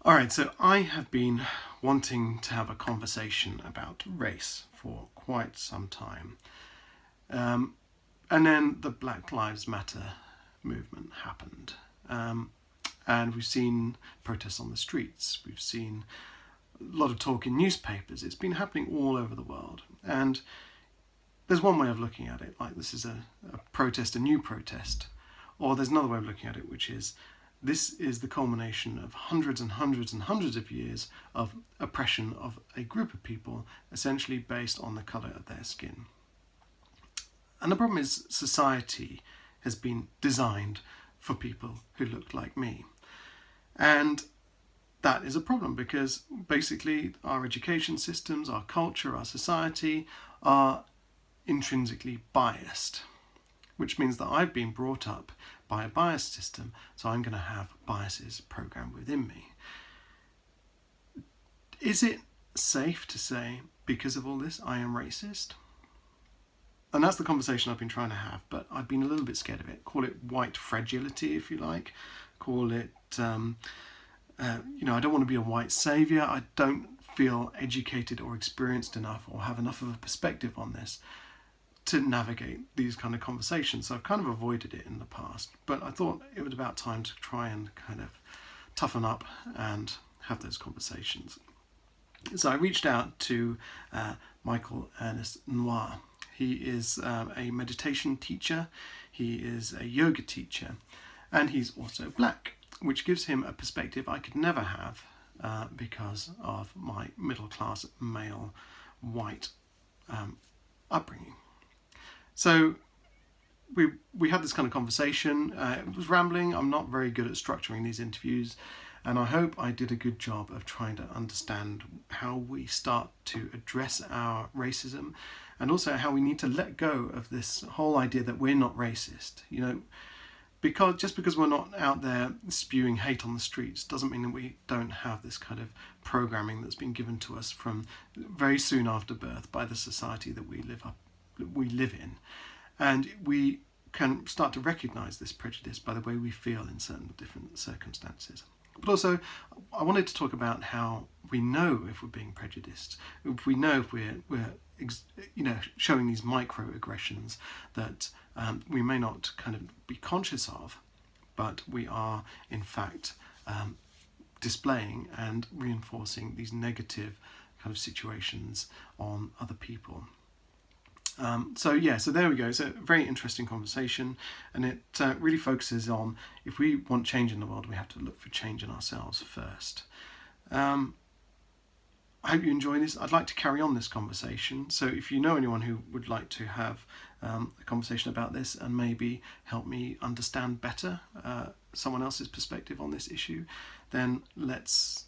All right, so I have been wanting to have a conversation about race for quite some time. And then the Black Lives Matter movement happened. And we've seen protests on the streets. We've seen a lot of talk in newspapers. It's been happening all over the world. And there's one way of looking at it, like this is a protest, a new protest. Or there's another way of looking at it, which is this is the culmination of hundreds and hundreds and hundreds of years of oppression of a group of people, essentially based on the colour of their skin. And the problem is society has been designed for people who look like me. And that is a problem because basically our education systems, our culture, our society are intrinsically biased, which means that I've been brought up by a biased system, so I'm going to have biases programmed within me. Is it safe to say, because of all this, I am racist? And that's the conversation I've been trying to have, but I've been a little bit scared of it. Call it white fragility, if you like. Call it, I don't want to be a white saviour. I don't feel educated or experienced enough or have enough of a perspective on this to navigate these kind of conversations. So I've kind of avoided it in the past, but I thought it was about time to try and kind of toughen up and have those conversations. So I reached out to Micheal Ernest Nwah. He is a meditation teacher, he is a yoga teacher, and he's also black, which gives him a perspective I could never have because of my middle class male white upbringing. So we had this kind of conversation. It was rambling. I'm not very good at structuring these interviews, and I hope I did a good job of trying to understand how we start to address our racism, and also how we need to let go of this whole idea that we're not racist. Because we're not out there spewing hate on the streets doesn't mean that we don't have this kind of programming that's been given to us from very soon after birth by the society that we live in. And we can start to recognise this prejudice by the way we feel in certain different circumstances. But also, I wanted to talk about how we know if we're being prejudiced, if we know if we're showing these microaggressions that we may not kind of be conscious of, but we are in fact displaying and reinforcing these negative kind of situations on other people. So there we go. So a very interesting conversation, and it really focuses on if we want change in the world, we have to look for change in ourselves first. I hope you enjoy this. I'd like to carry on this conversation. So if you know anyone who would like to have a conversation about this and maybe help me understand better someone else's perspective on this issue, then let's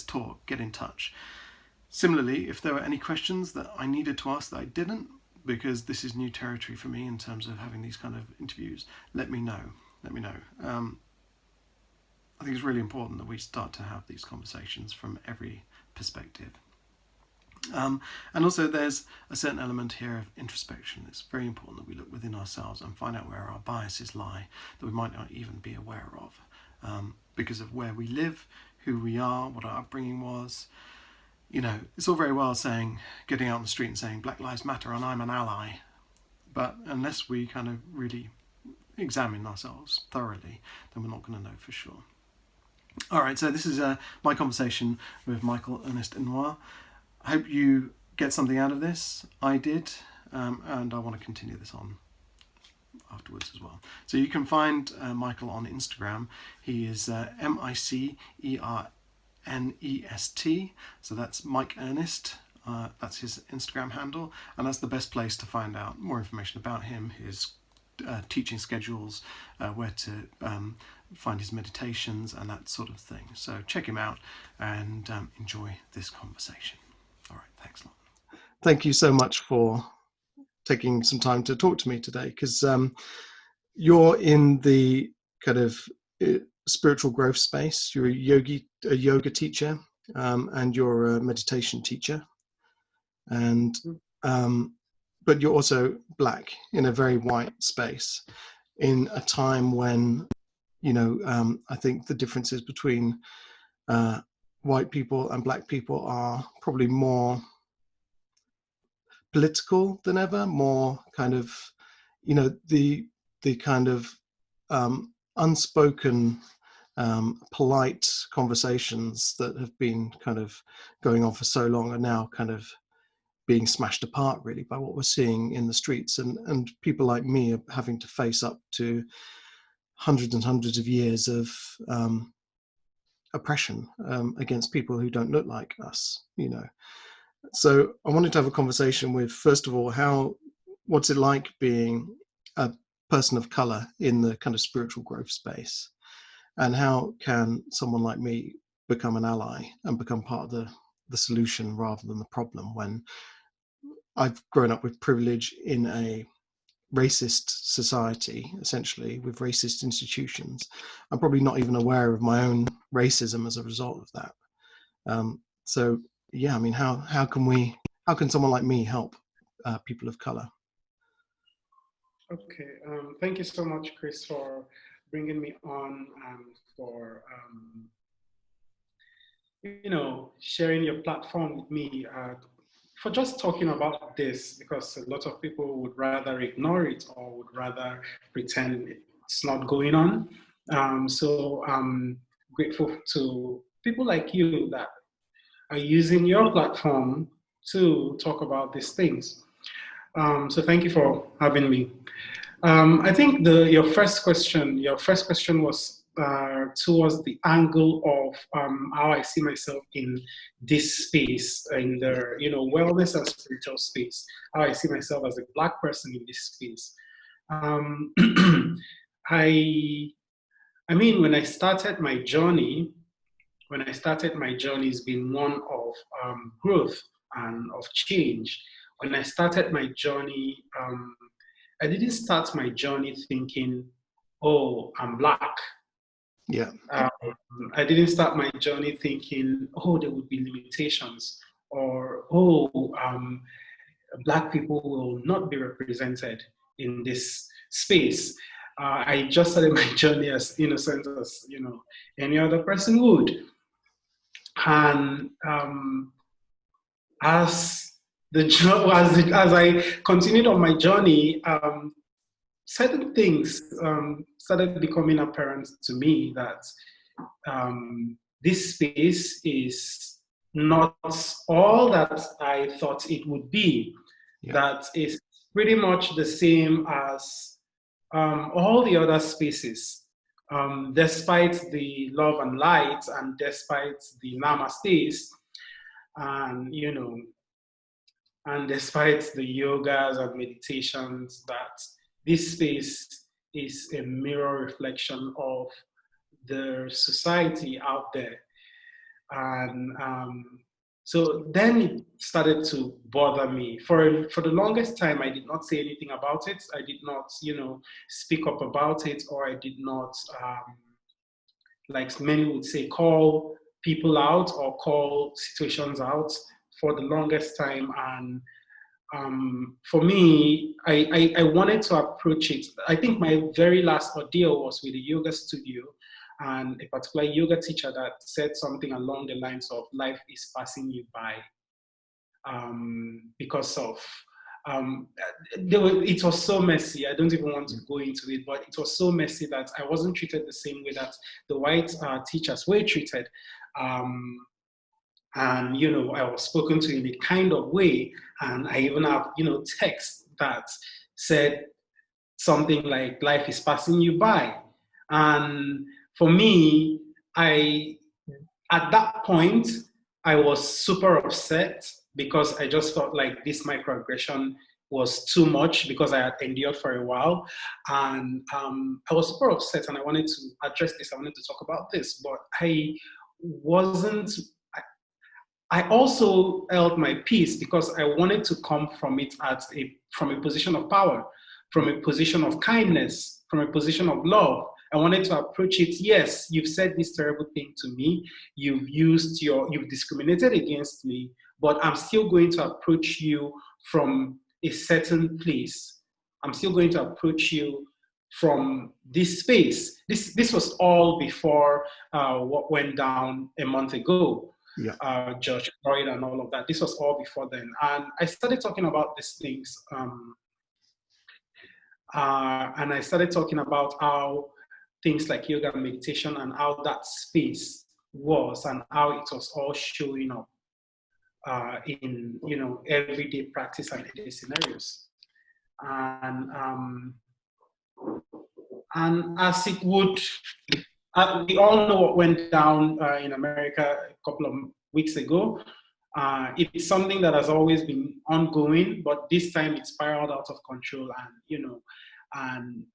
talk, get in touch. Similarly, if there were any questions that I needed to ask that I didn't, because this is new territory for me in terms of having these kind of interviews, let me know. I think it's really important that we start to have these conversations from every perspective. And also there's a certain element here of introspection. It's very important that we look within ourselves and find out where our biases lie that we might not even be aware of, because of where we live, who we are, what our upbringing was. It's all very well getting out on the street and saying Black Lives Matter and I'm an ally, but unless we kind of really examine ourselves thoroughly, then we're not going to know for sure. All right, so this is my conversation with Micheal Ernest Nwah. I hope you get something out of this. I did, and I want to continue this on afterwards as well. So you can find Micheal on Instagram. He is Miceernest. So that's Mike Ernest. That's his Instagram handle, and that's the best place to find out more information about him, his teaching schedules, where to find his meditations and that sort of thing. So check him out and enjoy this conversation. All right, thanks a lot. Thank you so much for taking some time to talk to me today, because you're in the kind of spiritual growth space. You're a yoga teacher, and you're a meditation teacher, and but you're also black in a very white space in a time when I think the differences between white people and black people are probably more political than ever, more kind of, the kind of unspoken, polite conversations that have been kind of going on for so long are now kind of being smashed apart really by what we're seeing in the streets, and people like me are having to face up to hundreds and hundreds of years of oppression against people who don't look like us, So I wanted to have a conversation with, first of all, what's it like being a person of color in the kind of spiritual growth space, and how can someone like me become an ally and become part of the solution rather than the problem, when I've grown up with privilege in a racist society, essentially, with racist institutions. I'm probably not even aware of my own racism as a result of that. So yeah, I mean, how can someone like me help people of color? Okay, thank you so much, Chris, for bringing me on and for sharing your platform with me, for just talking about this, because a lot of people would rather ignore it or would rather pretend it's not going on. So I'm grateful to people like you that are using your platform to talk about these things. So thank you for having me. I think your first question was towards the angle of how I see myself in this space, in the wellness and spiritual space. How I see myself as a Black person in this space. I mean, when I started my journey, it's been one of growth and of change. When I started my journey, I didn't start my journey thinking, oh, I'm Black. Yeah. I didn't start my journey thinking, oh, there would be limitations, or, oh, Black people will not be represented in this space. I just started my journey as innocent as any other person would. And as I continued on my journey, certain things started becoming apparent to me, that this space is not all that I thought it would be. Yeah. That is pretty much the same as all the other spaces. Despite the love and light, and despite the namastes, and and despite the yogas and meditations, that this space is a mirror reflection of the society out there. And so then it started to bother me. For the longest time, I did not say anything about it. I did not, speak up about it, or I did not, like many would say, call people out or call situations out for the longest time. And for me, I wanted to approach it. I think my very last ordeal was with a yoga studio, and a particular yoga teacher that said something along the lines of, life is passing you by, because of, it was so messy. I don't even want to go into it, but it was so messy that I wasn't treated the same way that the white teachers were treated. And, I was spoken to in a kind of way. And I even have, text that said something like, life is passing you by. And for me, at that point, I was super upset, because I just felt like this microaggression was too much, because I had endured for a while. And I was super upset, and I wanted to address this. I wanted to talk about this, but I also held my peace, because I wanted to come from it from a position of power, from a position of kindness, from a position of love. I wanted to approach it. Yes, you've said this terrible thing to me. You've discriminated against me, but I'm still going to approach you from a certain place. I'm still going to approach you from this space. This was all before what went down a month ago. Yeah. George Floyd and all of that. This was all before then. And I started talking about these things. And I started talking about how things like yoga and meditation and how that space was and how it was all showing up in everyday practice and everyday scenarios. And as it would, we all know what went down in America a couple of weeks ago. It's something that has always been ongoing, but this time it spiraled out of control, and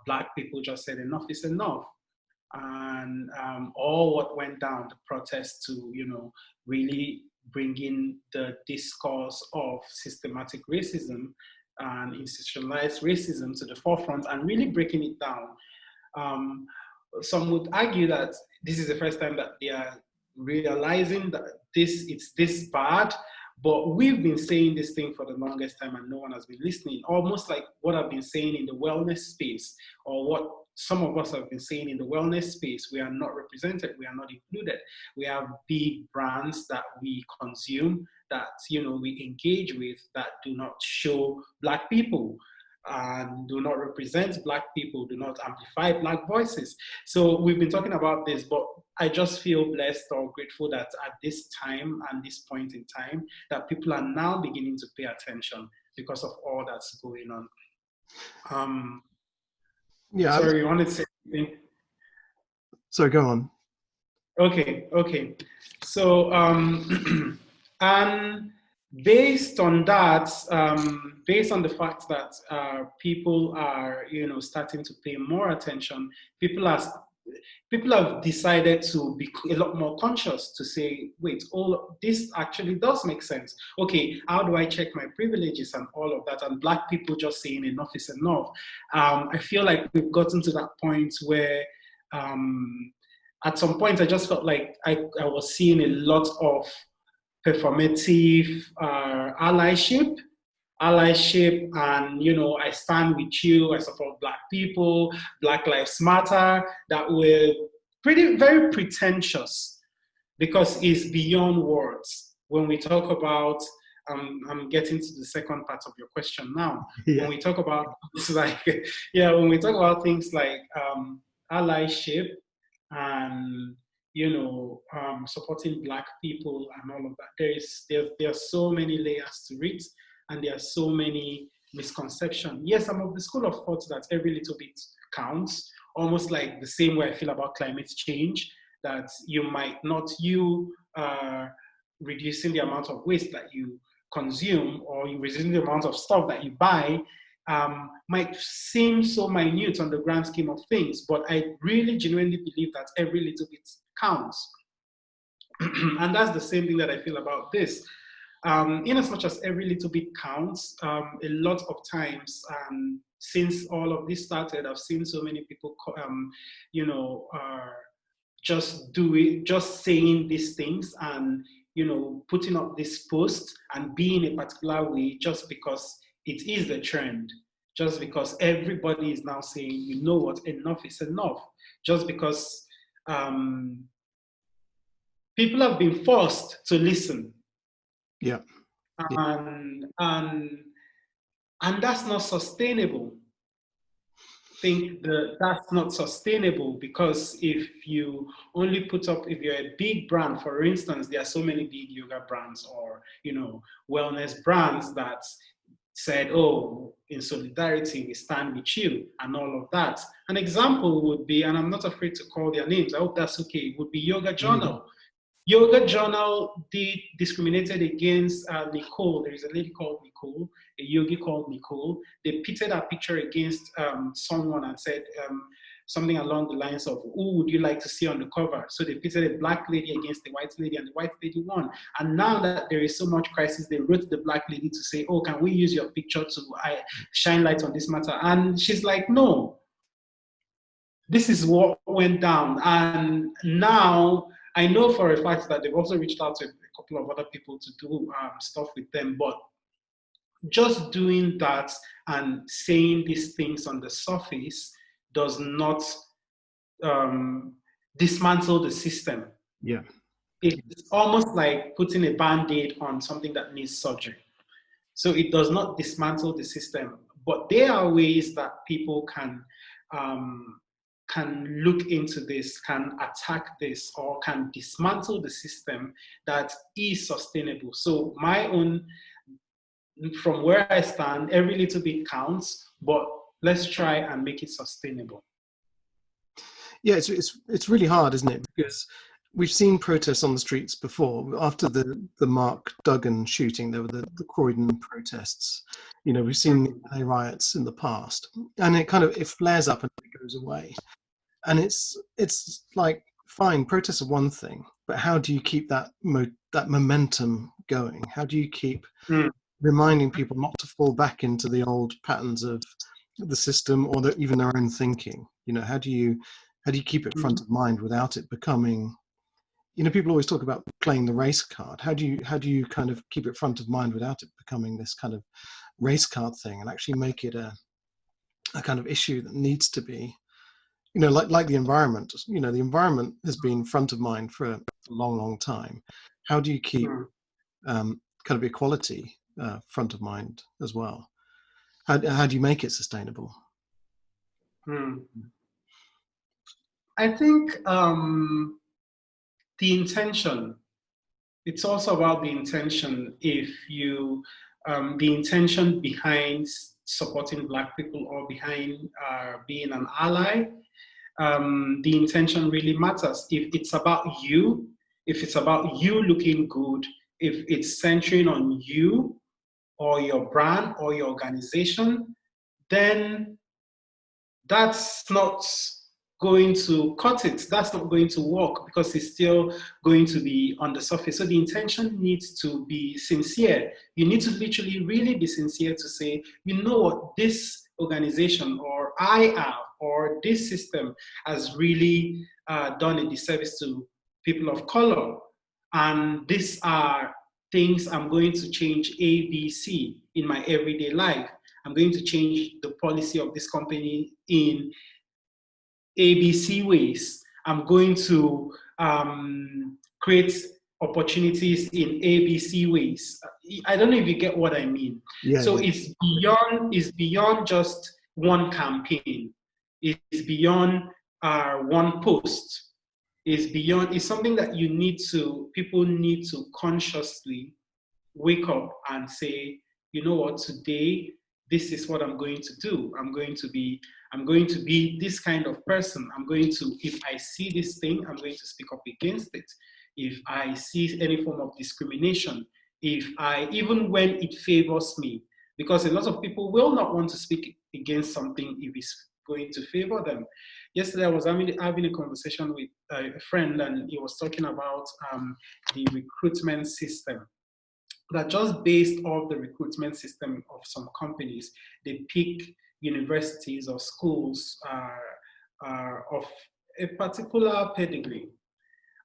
Black people just said enough is enough. And all what went down, the protest to, really bringing the discourse of systematic racism and institutionalized racism to the forefront and really breaking it down. Some would argue that this is the first time that they are realizing that it's this bad, but we've been saying this thing for the longest time and no one has been listening. Almost like what I've been saying in the wellness space, or what some of us have been saying in the wellness space. We are not represented, we are not included. We have big brands that we consume, that we engage with, that do not show Black people and do not represent Black people, do not amplify Black voices. So we've been talking about this, but I just feel blessed or grateful that at this time and this point in time, that people are now beginning to pay attention because of all that's going on. Yeah. Sorry, you wanted to say anything? So go on. Okay. So, and based on that, based on the fact that people are, starting to pay more attention, people have decided to be a lot more conscious to say, wait, all this actually does make sense. Okay, how do I check my privileges and all of that? And Black people just saying enough is enough. I feel like we've gotten to that point where at some point I just felt like I was seeing a lot of performative allyship, and I stand with you, I support Black people, Black Lives Matter, that were very pretentious, because it's beyond words. When we talk about, I'm getting to the second part of your question now. Yeah. When we talk about when we talk about things like allyship and supporting Black people and all of that, there are so many layers to it, and there are so many misconceptions. Yes, I'm of the school of thought that every little bit counts, almost like the same way I feel about climate change, that you might not, reducing the amount of waste that you consume, or you reducing the amount of stuff that you buy, might seem so minute on the grand scheme of things, but I really genuinely believe that every little bit counts. And that's the same thing that I feel about this. In as much as every little bit counts, a lot of times, since all of this started, I've seen so many people, just saying these things and, putting up this post and being a particular way just because it is the trend, just because everybody is now saying, what, enough is enough, just because people have been forced to listen. Yeah. And that's not sustainable. I think that's not sustainable, because if you only put up, if you're a big brand, for instance, there are so many big yoga brands or, wellness brands that said, oh, in solidarity, we stand with you and all of that. An example would be, and I'm not afraid to call their names, I hope that's okay, would be Yoga Journal. Mm-hmm. Yoga Journal discriminated against Nicole. There is a lady called Nicole, a yogi called Nicole. They pitted her picture against someone and said something along the lines of, who would you like to see on the cover? So they pitted a Black lady against the white lady, and the white lady won. And now that there is so much crisis, they wrote the Black lady to say, oh, can we use your picture to shine light on this matter? And she's like, no. This is what went down. And now, I know for a fact that they've also reached out to a couple of other people to do stuff with them, but just doing that and saying these things on the surface, does not dismantle the system. Yeah. It's almost like putting a band-aid on something that needs surgery. So it does not dismantle the system, but there are ways that people can look into this, can attack this, or can dismantle the system that is sustainable. So my own, from where I stand, every little bit counts, but let's try and make it sustainable. Yeah, it's really hard, isn't it? Because we've seen protests on the streets before. After the Mark Duggan shooting, there were the Croydon protests. You know, we've seen the LA riots in the past, and it flares up and it goes away. And it's like, fine, protests are one thing, but how do you keep that momentum going? How do you keep Mm. reminding people not to fall back into the old patterns of the system or even their own thinking? You know, how do you keep it front of mind without it becoming, you know, people always talk about playing the race card. How do you kind of keep it front of mind without it becoming this kind of race card thing, and actually make it a kind of issue that needs to be, you know, like the environment. You know, the environment has been front of mind for a long time. How do you keep kind of equality front of mind as well? How do you make it sustainable? I think the intention. It's also about the intention. If you, the intention behind supporting Black people or behind being an ally, the intention really matters. If it's about you, if it's about you looking good, if it's centering on you or your brand or your organization, then that's not going to cut it. That's not going to work because it's still going to be on the surface. So the intention needs to be sincere. You need to literally really be sincere to say, you know what, this organization or I have or this system has really done a disservice to people of color. And these are things I'm going to change A, B, C in my everyday life. I'm going to change the policy of this company in ABC ways. I'm going to create opportunities in ABC ways. I don't know if you get what I mean. Yeah, So yeah. it's beyond just one campaign. It's beyond one post. It's something that people need to consciously wake up and say, you know what, today this is what I'm going to do. I'm going to be this kind of person. If I see this thing, I'm going to speak up against it. If I see any form of discrimination, even when it favors me, because a lot of people will not want to speak against something if it's going to favor them. Yesterday, I was having a conversation with a friend, and he was talking about the recruitment system, that just based off the recruitment system of some companies, they pick universities or schools of a particular pedigree.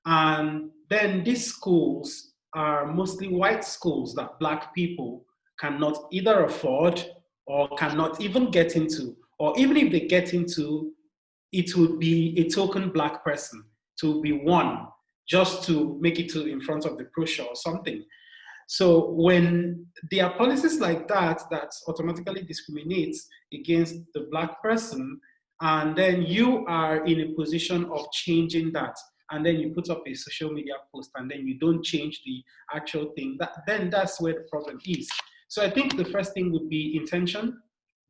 And then these schools are mostly white schools that Black people cannot either afford or cannot even get into. Or even if they get into, it would be a token Black person to be one just to make it to in front of the brochure or something. So when there are policies like that automatically discriminates against the Black person, and then you are in a position of changing that, and then you put up a social media post, and then you don't change the actual thing, then that's where the problem is. So I think the first thing would be intention.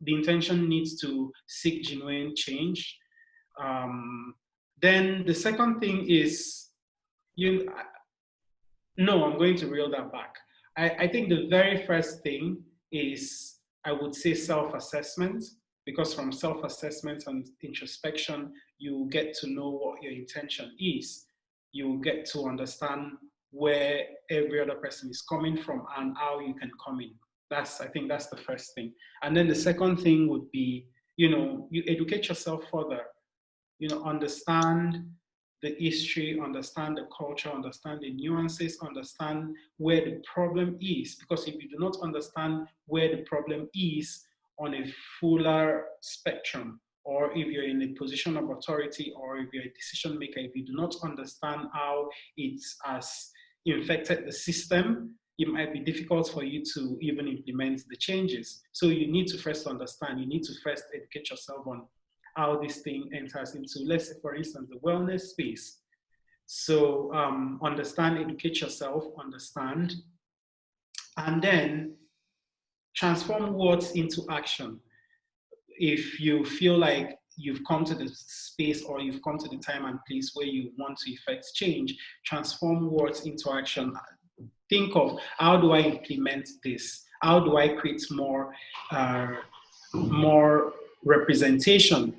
The intention needs to seek genuine change. Then the second thing is, no, I'm going to reel that back. I think the very first thing is, I would say, self-assessment, because from self-assessment and introspection, you get to know what your intention is. You get to understand where every other person is coming from and how you can come in. I think that's the first thing. And then the second thing would be, you educate yourself further, understand the history, understand the culture, understand the nuances, understand where the problem is. Because if you do not understand where the problem is on a fuller spectrum, or if you're in a position of authority, or if you're a decision maker, if you do not understand how it has infected the system, it might be difficult for you to even implement the changes. So you need to first understand, you need to first educate yourself on how this thing enters into, let's say, for instance, the wellness space. So understand, educate yourself, understand, and then transform words into action. If you feel like you've come to the space or you've come to the time and place where you want to effect change, transform words into action. Think of, how do I implement this? How do I create more representation?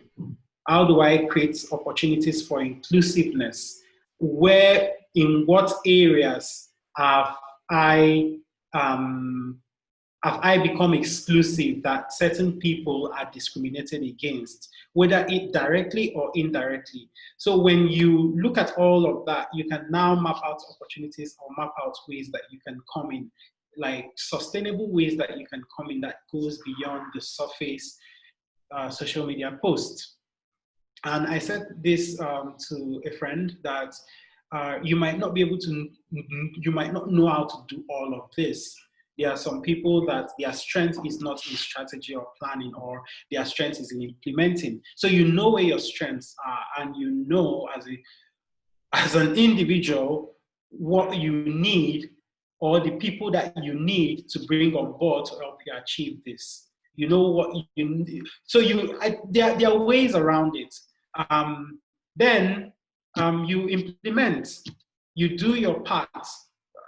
How do I create opportunities for inclusiveness? Where, in what areas I um, have I become exclusive that certain people are discriminated against, whether it directly or indirectly? So when you look at all of that, you can now map out opportunities or map out ways that you can come in, like sustainable ways that you can come in that goes beyond the surface social media post. And I said this to a friend that you might not be able to, you might not know how to do all of this. There are some people that their strength is not in strategy or planning, or their strength is in implementing. So you know where your strengths are, and you know as an individual what you need, or the people that you need to bring on board to help you achieve this. You know what you need. So there are ways around it. Then you implement, you do your part.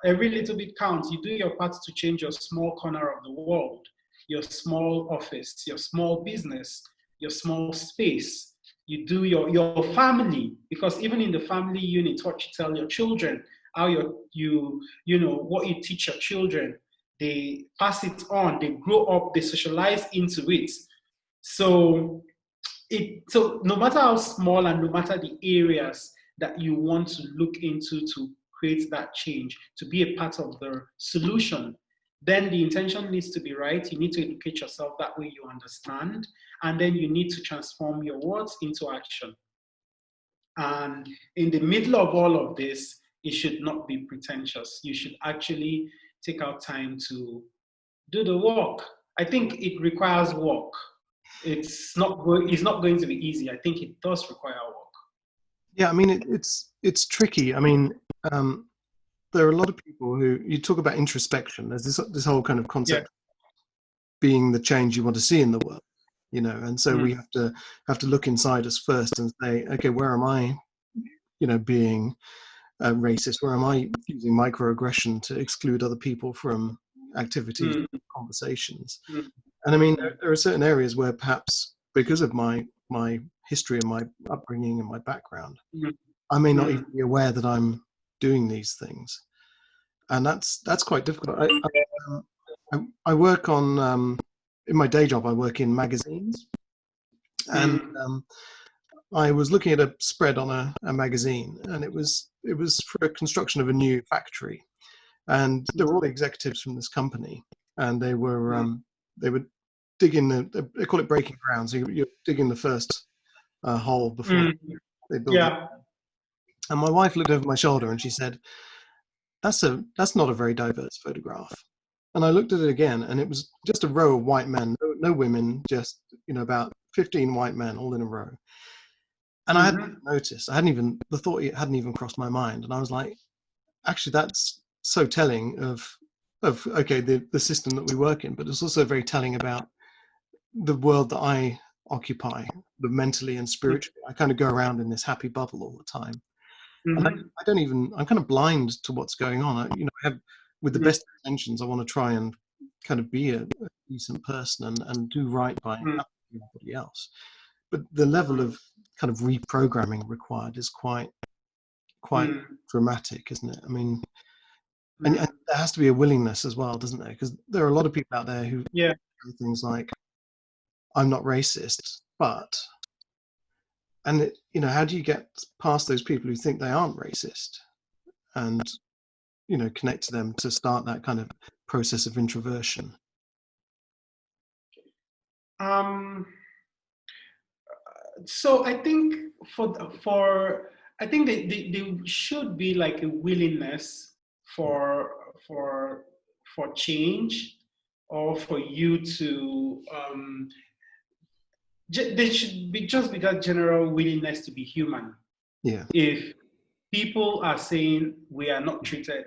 Every little bit counts. You do your part to change your small corner of the world, your small office, your small business, your small space. You do your family, because even in the family unit, what you tell your children, how you know what you teach your children, they pass it on, they grow up, they socialize into it. So so no matter how small and no matter the areas that you want to look into to create that change, to be a part of the solution, then the intention needs to be right. You need to educate yourself, that way you understand, and then you need to transform your words into action. And in the middle of all of this, it should not be pretentious. You should actually take out time to do the work. I think it requires work. It's not going to be easy. I think it does require work. Yeah, I mean, it's tricky. I mean, there are a lot of people who, you talk about introspection. There's this whole kind of concept of being the change you want to see in the world, you know. And so we have to look inside us first and say, okay, where am I, you know, being racist? Where am I using microaggression to exclude other people from activities, conversations? And I mean, there are certain areas where perhaps because of my history and my upbringing and my background, I may not even be aware that I'm doing these things, and that's quite difficult. I work on in my day job. I work in magazines, and I was looking at a spread on a magazine, and it was for a construction of a new factory, and there were all the executives from this company, and they were digging they call it breaking ground. So you're digging the first hole before they build it. And my wife looked over my shoulder and she said, that's not a very diverse photograph. And I looked at it again, and it was just a row of white men, no women, just, you know, about 15 white men all in a row. And I hadn't noticed. The thought hadn't even crossed my mind. And I was like, actually, that's so telling of okay, the system that we work in, but it's also very telling about the world that I occupy, the mentally and spiritually. I kind of go around in this happy bubble all the time. And I'm kind of blind to what's going on. With the best intentions, I want to try and kind of be a decent person and do right by everybody else. But the level of kind of reprogramming required is quite dramatic, isn't it? I mean, and there has to be a willingness as well, doesn't there? Because there are a lot of people out there who do things like, I'm not racist, but, and you know, how do you get past those people who think they aren't racist and, you know, connect to them to start that kind of process of introversion? So I think for I think there should be like a willingness for for for change, or for you to there should be just be that general willingness to be human. Yeah. If people are saying we are not treated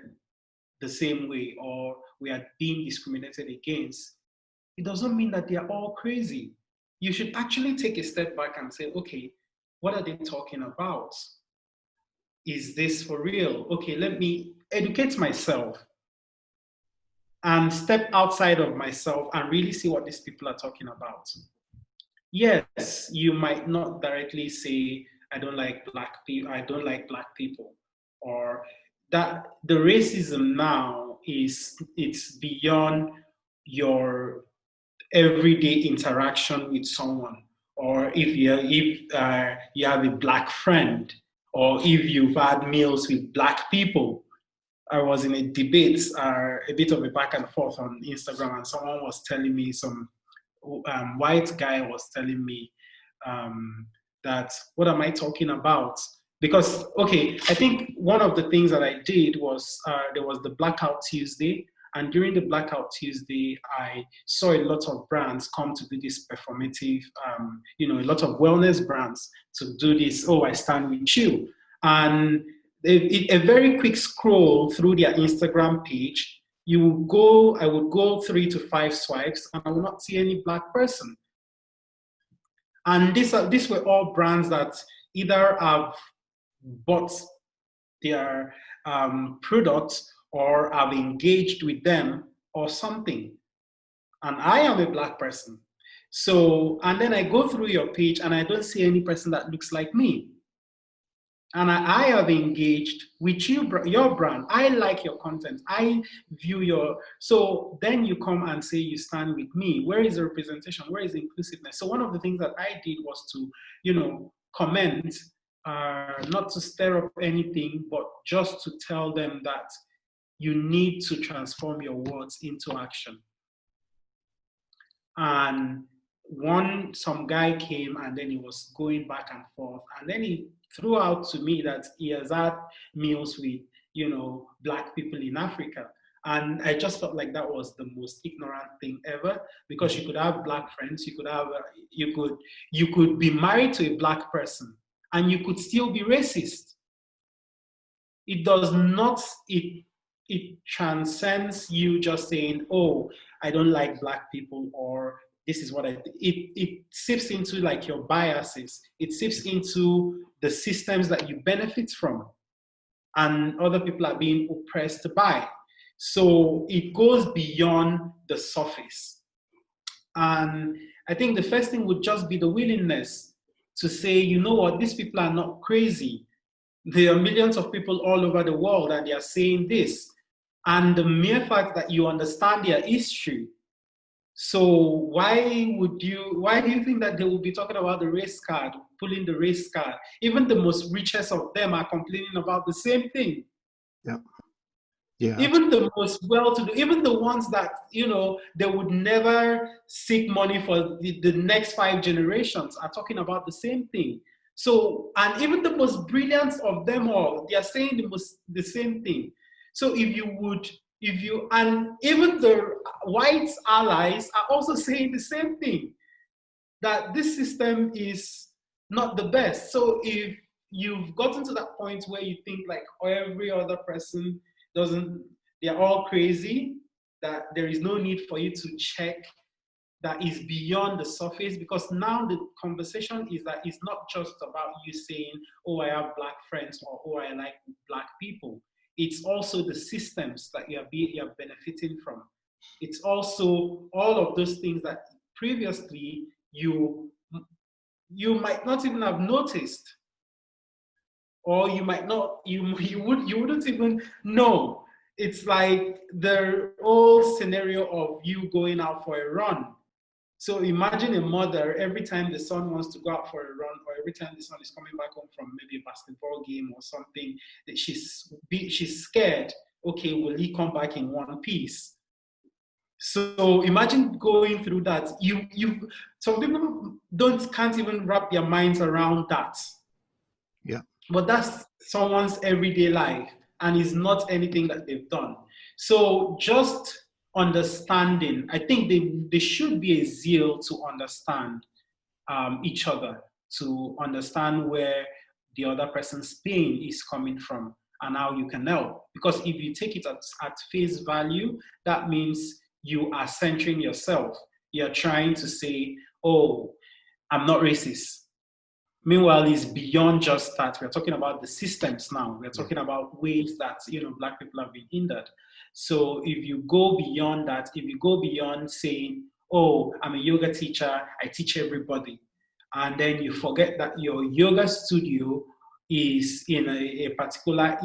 the same way, or we are being discriminated against, it doesn't mean that they are all crazy. You should actually take a step back and say, okay, what are they talking about? Is this for real? Okay, let me educate myself and step outside of myself and really see what these people are talking about. Yes, you might not directly say, I don't like black people, I don't like black people, or that the racism now it's beyond your everyday interaction with someone, or if you have a black friend, or if you've had meals with black people. I was in a debate, a bit of a back and forth on Instagram, and someone was telling me some white guy was telling me that what am I talking about? Because okay, I think one of the things that I did was there was the Blackout Tuesday, and during the Blackout Tuesday, I saw a lot of brands come to do this performative, a lot of wellness brands to do this. Oh, I stand with you, and a very quick scroll through their Instagram page, I would go 3 to 5 swipes and I would not see any black person. And these were all brands that either have bought their products or have engaged with them or something. And I am a black person. So, and then I go through your page and I don't see any person that looks like me. And I have engaged with your brand. I like your content. I view so then you come and say you stand with me. Where is the representation? Where is the inclusiveness? So one of the things that I did was to, comment, not to stir up anything, but just to tell them that you need to transform your words into action. And some guy came and then he was going back and forth, and then he threw out to me that he has had meals with black people in Africa. And I just felt like that was the most ignorant thing ever, because you could have black friends, you could be married to a black person and you could still be racist. It does not, it transcends you just saying, oh, I don't like black people, or this is what it seeps into like your biases. It seeps into the systems that you benefit from and other people are being oppressed by. So it goes beyond the surface. And I think the first thing would just be the willingness to say, you know what, these people are not crazy. There are millions of people all over the world and they are saying this. And the mere fact that you understand their history. So why do you think that they will be talking about the race card, pulling the race card? Even the most richest of them are complaining about the same thing. Yeah. Yeah. Even the most well-to-do, even the ones that, they would never seek money for the next 5 generations are talking about the same thing. So, and even the most brilliant of them all, they are saying the same thing. So and even the white allies are also saying the same thing, that this system is not the best. So if you've gotten to that point where you think like every other person they're all crazy, that there is no need for you to check, that is beyond the surface, because now the conversation is that it's not just about you saying, oh, I have black friends, or oh, I like black people. It's also the systems that you're benefiting from. It's also all of those things that previously you might not even have noticed, or you might not, you wouldn't even know. It's like the whole scenario of you going out for a run. So imagine a mother, every time the son wants to go out for a run, or every time the son is coming back home from maybe a basketball game or something, that she's scared. Okay, will he come back in one piece? So imagine going through that. Some people can't even wrap their minds around that. Yeah. But that's someone's everyday life and is not anything that they've done. So just understanding, I think there should be a zeal to understand each other, to understand where the other person's pain is coming from and how you can help. Because if you take it at face value, that means you are centering yourself. You're trying to say, oh, I'm not racist. Meanwhile, it's beyond just that. We're talking about the systems now. We're talking about ways that Black people have been hindered. So if you go beyond that, if you go beyond saying, "Oh, I'm a yoga teacher. I teach everybody," and then you forget that your yoga studio is in a particular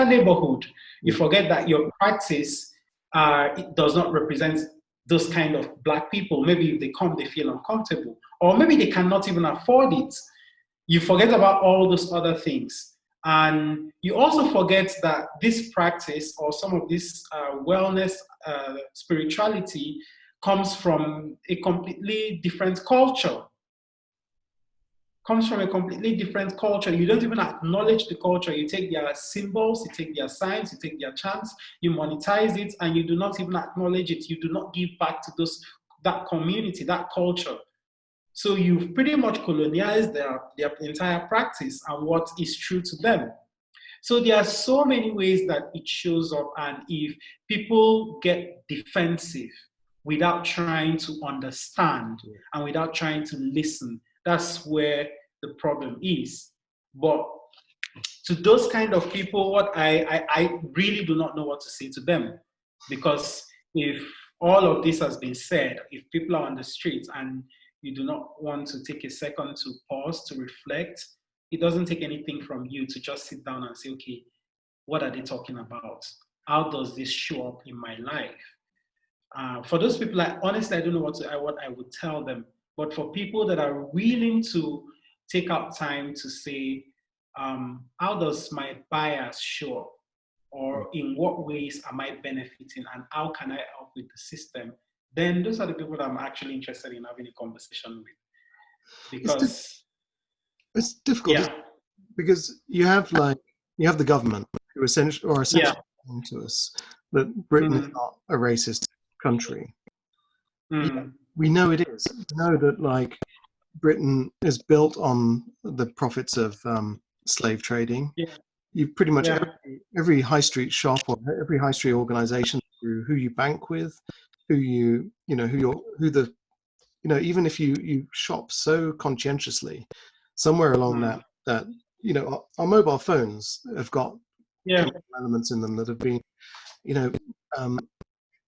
neighborhood, you forget that your practice it does not represent those kind of Black people. Maybe if they come, they feel uncomfortable, or maybe they cannot even afford it. You forget about all those other things. And you also forget that this practice or some of this wellness spirituality comes from a completely different culture. Comes from a completely different culture. You don't even acknowledge the culture. You take their symbols, you take their signs, you take their chants, you monetize it, and you do not even acknowledge it. You do not give back to that community, that culture. So you've pretty much colonialized their entire practice and what is true to them. So there are so many ways that it shows up, and if people get defensive without trying to understand and without trying to listen, that's where the problem is. But to those kind of people, what I really do not know what to say to them, because if all of this has been said, if people are on the streets and you do not want to take a second to pause, to reflect, it doesn't take anything from you to just sit down and say, okay, what are they talking about? How does this show up in my life? For those people, honestly, I don't know what I would tell them. But for people that are willing to take out time to say, how does my bias show up? Or in what ways am I benefiting? And how can I help with the system? Then those are the people that I'm actually interested in having a conversation with. Because it's difficult yeah, because you have the government who essentially yeah, saying to us that Britain is mm, not a racist country. Yeah, mm, we know it is. We know that Britain is built on the profits of slave trading. yeah, You pretty much yeah, every high street shop or every high street organization, through who you bank with, even if you shop so conscientiously, somewhere along mm, that our mobile phones have got yeah, chemical elements in them that have been you know um,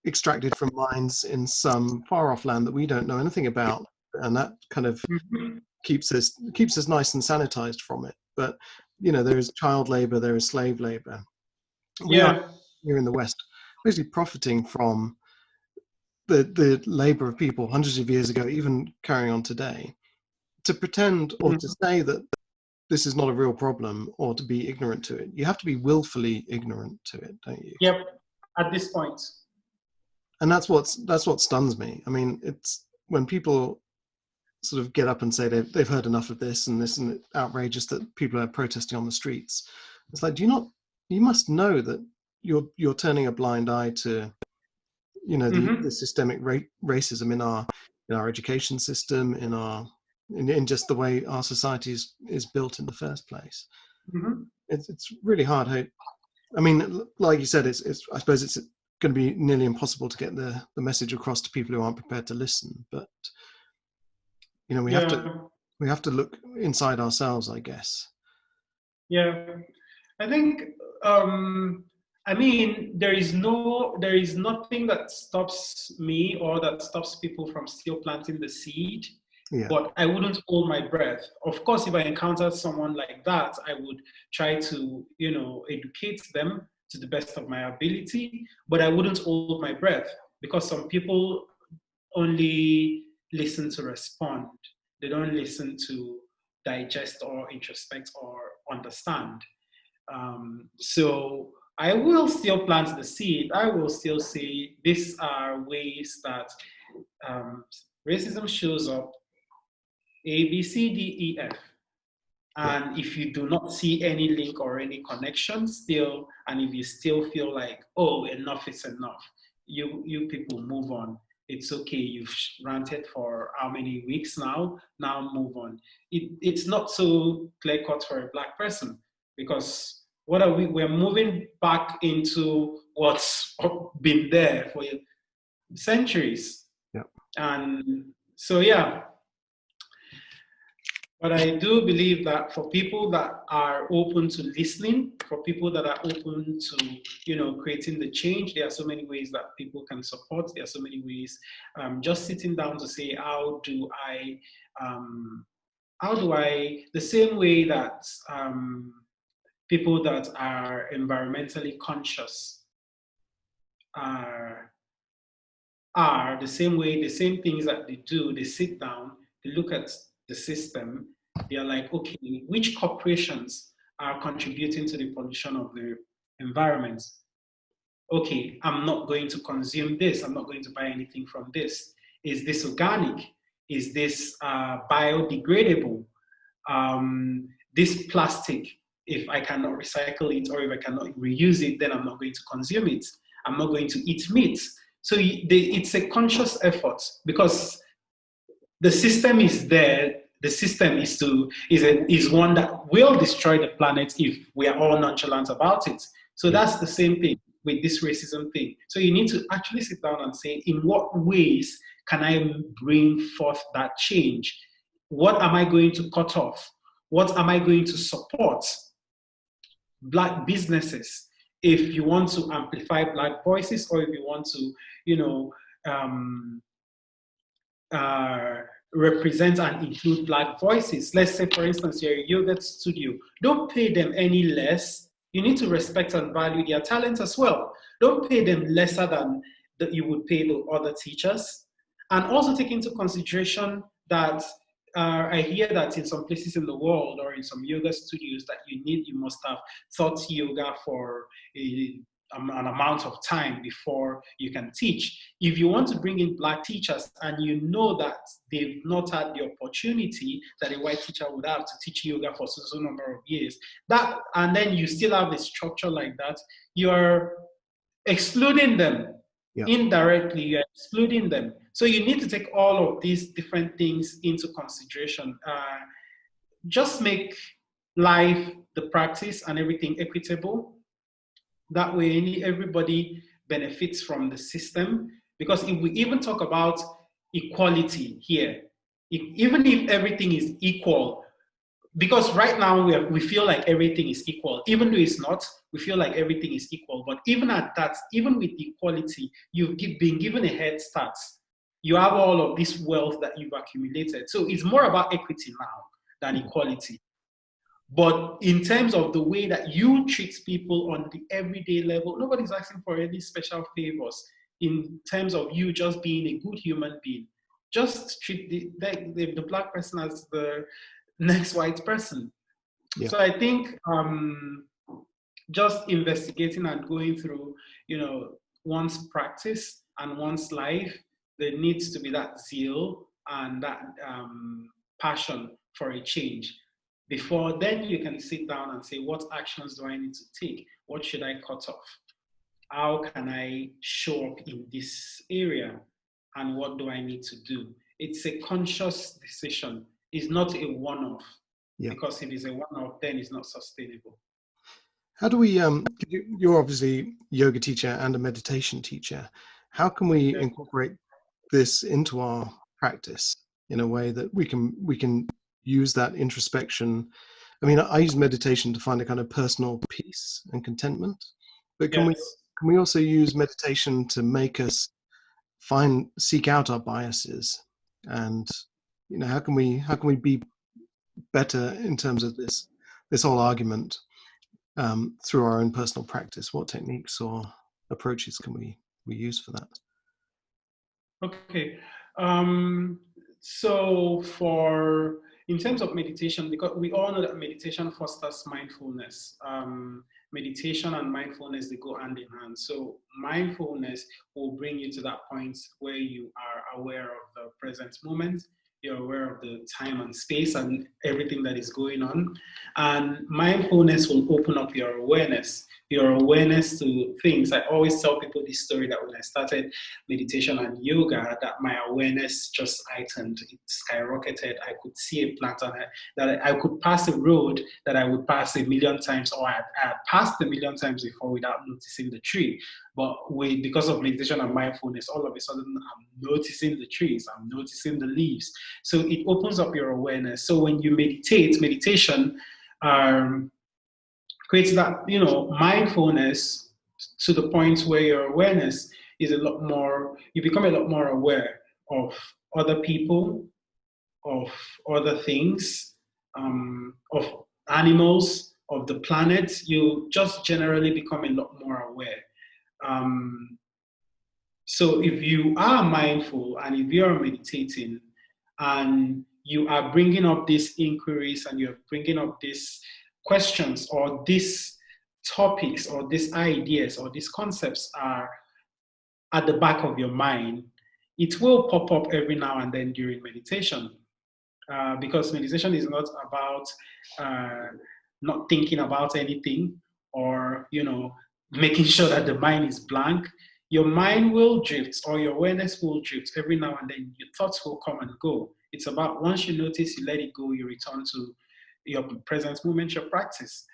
extracted from mines in some far off land that we don't know anything about, and that kind of mhm, keeps us nice and sanitized from it. But there is child labor, there is slave labor. We are yeah, here in the West basically profiting from the labor of people hundreds of years ago, even carrying on today. To pretend or to mhm, say that this is not a real problem or to be ignorant to it, you have to be willfully ignorant to it, don't you? yep. At this point, And that's what stuns me. I mean, it's when people sort of get up and say they've heard enough of this and this, and it's outrageous that people are protesting on the streets. It's like, you must know that you're turning a blind eye to the mhm, systemic racism in our education system, in just the way our society is built in the first place. mhm, It's really hard. I mean, like you said, I suppose it's going to be nearly impossible to get the message across to people who aren't prepared to listen. But we have to yeah, look inside ourselves, I guess. yeah. I think, I mean, there is nothing that stops me or that stops people from still planting the seed, Yeah. but I wouldn't hold my breath. Of course, if I encountered someone like that, I would try to, educate them to the best of my ability, but I wouldn't hold my breath because some people only listen to respond. They don't listen to digest or introspect or understand. So I will still plant the seed. I will still say these are ways that racism shows up: A, B, C, D, E, F. And if you do not see any link or any connection still, and if you still feel like, oh, enough is enough, you people move on. It's okay. You've ranted for how many weeks now? Now move on. It's not so clear cut for a Black person, because what are we? We're moving back into what's been there for centuries. Yeah. And so, yeah. But I do believe that for people that are open to listening, for people that are open to, creating the change, there are so many ways that people can support. There are so many ways. Just sitting down to say, the same way that people that are environmentally conscious are the same way, the same things that they do, they sit down, they look at the system, they are like, okay, which corporations are contributing to the pollution of the environment? Okay, I'm not going to consume this, I'm not going to buy anything from this. Is this organic? Is this biodegradable? This plastic, if I cannot recycle it or if I cannot reuse it, then I'm not going to consume it. I'm not going to eat meat. So it's a conscious effort, because the system is there. The system is one that will destroy the planet if we are all nonchalant about it. So that's the same thing with this racism thing. So you need to actually sit down and say, in what ways can I bring forth that change? What am I going to cut off? What am I going to support? Black businesses, if you want to amplify Black voices, or if you want to, represent and include Black voices. Let's say, for instance, you're a yoga studio. Don't pay them any less. You need to respect and value their talent as well. Don't pay them lesser than that you would pay the other teachers. And also take into consideration that I hear that in some places in the world, or in some yoga studios, that you must have taught yoga for an amount of time before you can teach. If you want to bring in Black teachers and you know that they've not had the opportunity that a white teacher would have to teach yoga for so number of years, and then you still have a structure like that, you're excluding them. Indirectly, you're excluding them. So you need to take all of these different things into consideration. Just make life, the practice, and everything equitable. That way, everybody benefits from the system. Because if we even talk about equality here, even if everything is equal, because right now we feel like everything is equal, even though it's not, we feel like everything is equal. But even at that, even with equality, you've been given a head start. You have all of this wealth that you've accumulated. So it's more about equity now than equality. But in terms of the way that you treat people on the everyday level, nobody's asking for any special favors in terms of you just being a good human being. Just treat the Black person as the next white person. So I think just investigating and going through, one's practice and one's life, there needs to be that zeal and that passion for a change. Before then, you can sit down and say, what actions do I need to take? What should I cut off? How can I show up in this area? And what do I need to do? It's a conscious decision. It's not a one-off. Because if it's a one-off, then it's not sustainable. How do we, you're obviously a yoga teacher and a meditation teacher. How can we incorporate this into our practice in a way that we can use that introspection? I mean, I use meditation to find a kind of personal peace and contentment, but can we also use meditation to make us seek out our biases? And how can we be better in terms of this whole argument through our own personal practice? What techniques or approaches can we use for that? Okay. So in terms of meditation, because we all know that meditation fosters mindfulness. meditation and mindfulness, they go hand in hand. So mindfulness will bring you to that point where you are aware of the present moment. You're aware of the time and space and everything that is going on. And mindfulness will open up your awareness to things. I always tell people this story that when I started meditation and yoga, that my awareness just heightened, it skyrocketed. I could see a plant and that I could pass a road that I would pass a million times, or I had passed a million times before without noticing the tree. But because of meditation and mindfulness, all of a sudden I'm noticing the trees, I'm noticing the leaves. So it opens up your awareness. So when you meditation creates that, mindfulness to the point where your awareness is a lot more, you become a lot more aware of other people, of other things, of animals, of the planet. You just generally become a lot more aware. So if you are mindful and if you're meditating and you are bringing up these inquiries and you're bringing up these questions or these topics or these ideas or these concepts are at the back of your mind, it will pop up every now and then during meditation. Because meditation is not about not thinking about anything or, making sure that the mind is blank. Your mind will drift or your awareness will drift every now and then. Your thoughts will come and go. It's about once you notice, you let it go, you return to your present moment, your practice.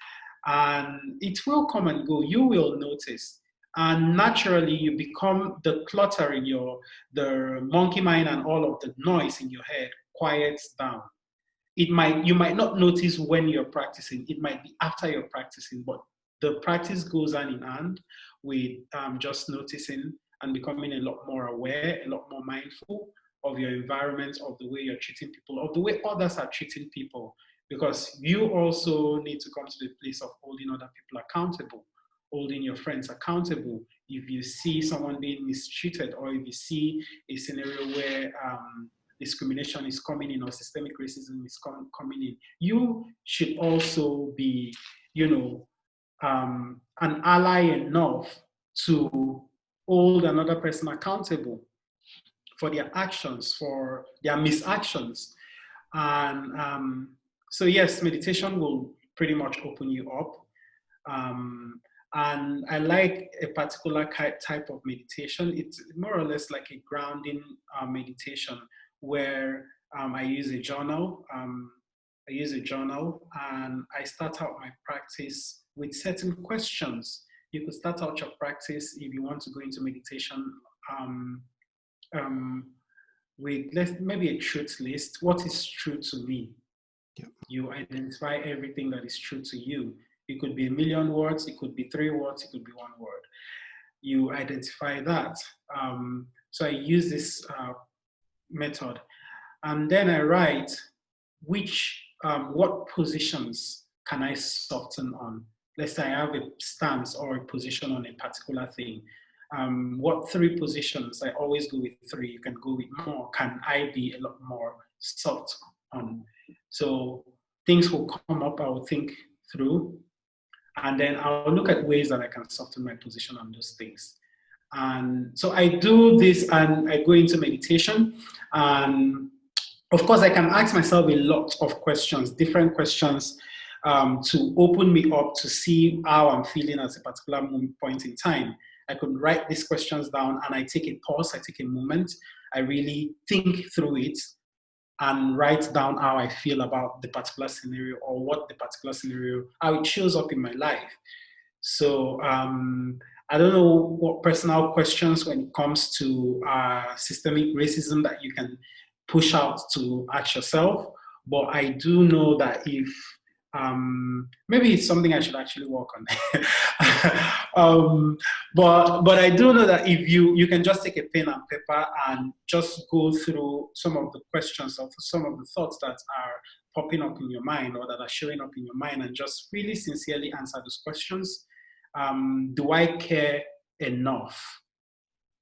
And it will come and go. You will notice. And naturally, you become the clutter in the monkey mind and all of the noise in your head quiets down. You might not notice when you're practicing. It might be after you're practicing, but the practice goes hand in hand with just noticing and becoming a lot more aware, a lot more mindful of your environment, of the way you're treating people, of the way others are treating people, because you also need to come to the place of holding other people accountable, holding your friends accountable. If you see someone being mistreated, or if you see a scenario where discrimination is coming in or systemic racism is coming in, you should also be, an ally enough to hold another person accountable for their actions, for their misactions. And so yes, meditation will pretty much open you up. And I like a particular type of meditation. It's more or less like a grounding meditation where I use a journal. And I start out my practice with certain questions. You could start out your practice if you want to go into meditation with maybe a truth list. What is true to me? Yep. You identify everything that is true to you. It could be 1,000,000 words, it could be 3 words, it could be 1 word. You identify that. So I use this method. And then I write what positions can I soften on? Let's say I have a stance or a position on a particular thing. What 3 positions? I always go with 3. You can go with more. Can I be a lot more soft on? So things will come up, I will think through, and then I'll look at ways that I can soften my position on those things. And so I do this and I go into meditation. And of course, I can ask myself a lot of questions, different questions, to open me up to see how I'm feeling at a particular point in time. I could write these questions down and I take a pause, I take a moment, I really think through it and write down how I feel about the particular scenario or what the particular scenario, how it shows up in my life. So I don't know what personal questions when it comes to systemic racism that you can push out to ask yourself, but I do know that if maybe it's something I should actually work on. But I do know that if you can just take a pen and paper and just go through some of the questions or some of the thoughts that are popping up in your mind or that are showing up in your mind and just really sincerely answer those questions. Do I care enough?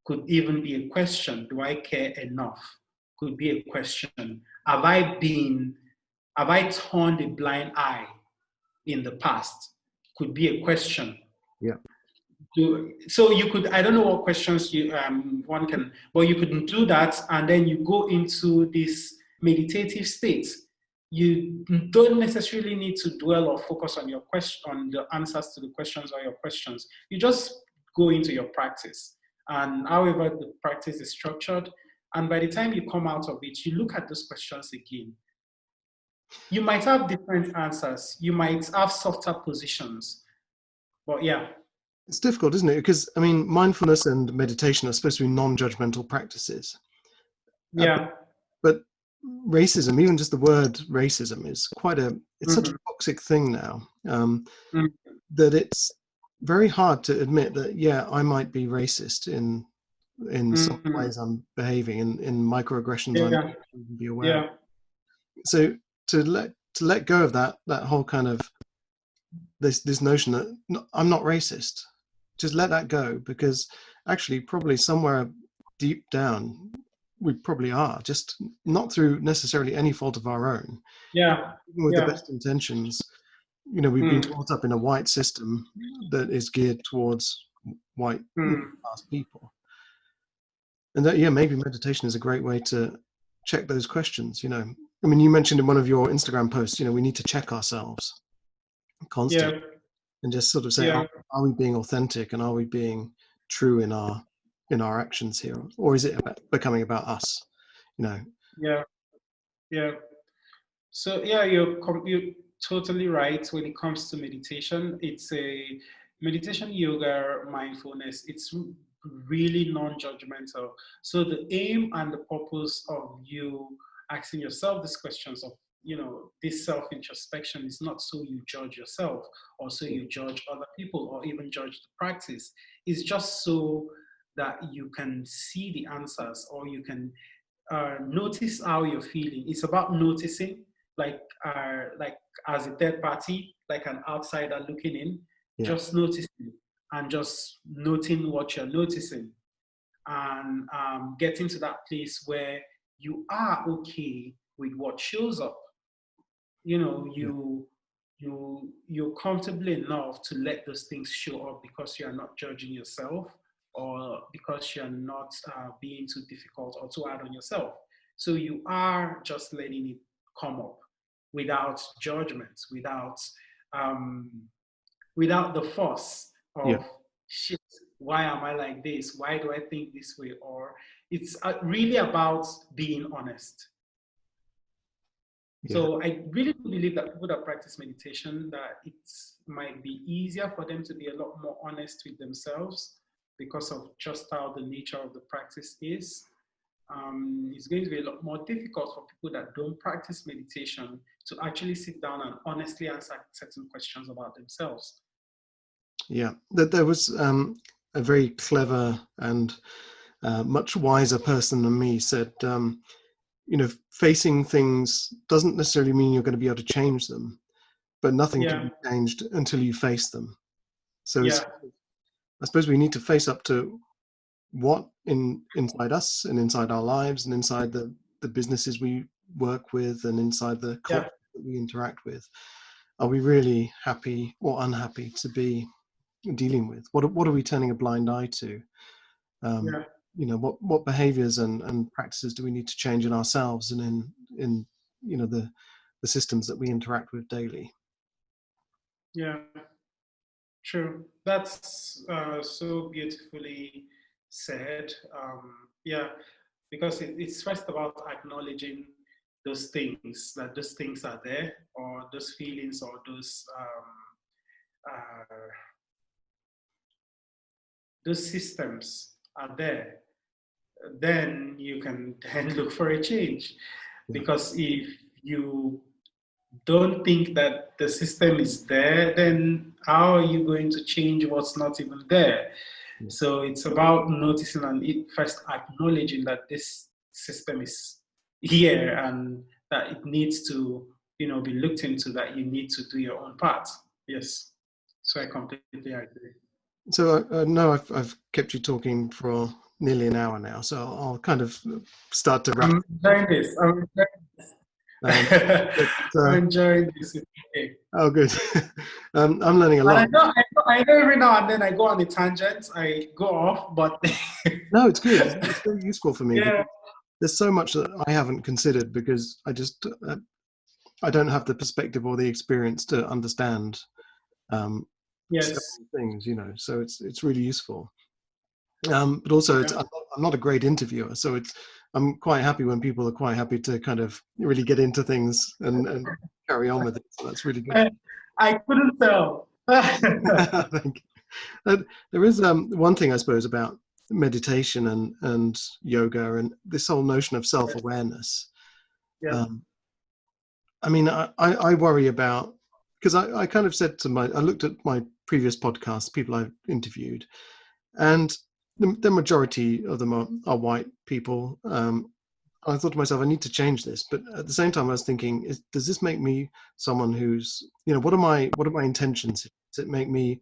Could even be a question. Do I care enough? Could be a question. Have I turned a blind eye in the past? could be a question. Yeah. So you could, I don't know what questions you one can, but you could do that, and then you go into this meditative state. You don't necessarily need to dwell or focus on your question, on the answers to the questions or your questions. You just go into your practice, and however the practice is structured, and by the time you come out of it, you look at those questions again. You might have different answers. You might have softer positions, but yeah. It's difficult, isn't it? Because, I mean, mindfulness and meditation are supposed to be non-judgmental practices. Yeah. But racism, even just the word racism, is it's such a toxic thing now, that it's very hard to admit that, yeah, I might be racist in some ways I'm behaving, in microaggressions I might even be aware of. So to let go of that whole kind of this notion that I'm not racist, just let that go, because actually probably somewhere deep down we probably are, just not through necessarily any fault of our own. Yeah. Even with the best intentions, we've been brought up in a white system that is geared towards white class people. And that, maybe meditation is a great way to check those questions. I mean, you mentioned in one of your Instagram posts, we need to check ourselves constantly, and just sort of say, are we being authentic, and are we being true in our actions here, or is it becoming about us? So you're totally right. When it comes to meditation, it's a meditation, yoga, mindfulness. It's really non-judgmental. So the aim and the purpose of you asking yourself these questions of, this self-introspection is not so you judge yourself, or so you judge other people, or even judge the practice. It's just so that you can see the answers, or you can notice how you're feeling. It's about noticing, like as a third party, like an outsider looking in, just noticing and just noting what you're noticing, and getting to that place where you are okay with what shows up. You're comfortable enough to let those things show up, because you're not judging yourself, or because you're not being too difficult or too hard on yourself. So you are just letting it come up without judgment, without the force of shit. Why am I like this? Why do I think this way? Or it's really about being honest. So I really believe that people that practice meditation, that it might be easier for them to be a lot more honest with themselves, because of just how the nature of the practice is. It's going to be a lot more difficult for people that don't practice meditation to actually sit down and honestly answer certain questions about themselves. Yeah, there was a very clever and much wiser person than me said, facing things doesn't necessarily mean you're going to be able to change them, but nothing can be changed until you face them. So I suppose we need to face up to what inside us, and inside our lives, and inside the businesses we work with, and inside the culture that we interact with. Are we really happy or unhappy to be dealing with? What are we turning a blind eye to? What behaviors and practices do we need to change in ourselves and in the systems that we interact with daily? Yeah, true. That's so beautifully said. Because it's first about acknowledging those things, that those things are there, or those feelings, or those systems are there. Then you can then look for a change. Because if you don't think that the system is there, then how are you going to change what's not even there? So it's about noticing and first acknowledging that this system is here, and that it needs to, be looked into, that you need to do your own part. Yes. So I completely agree. So I know I've kept you talking for nearly an hour now, so I'll kind of start to wrap. I'm enjoying this. I'm enjoying this. Oh, good. I'm learning a And lot. I know every now and then I go on a tangent, I go off, but No, it's good. It's very useful for me yeah, because there's so much that I haven't considered because I don't have the perspective or the experience to understand um, yes, several things, you know. So it's really useful. But also, yeah. I'm not a great interviewer, so I'm quite happy when people are quite happy to kind of really get into things and carry on with it. So that's really good. I, I couldn't tell. Thank you. There is one thing I suppose about meditation and yoga and this whole notion of self-awareness. Yeah, Um, I mean, I worry about because I kind of said I looked at my previous podcasts, people I've interviewed, and the majority of them are white people. I thought to myself, I need to change this, but at the same time, I was thinking, does this make me someone who's, you know, what are my intentions? Does it make me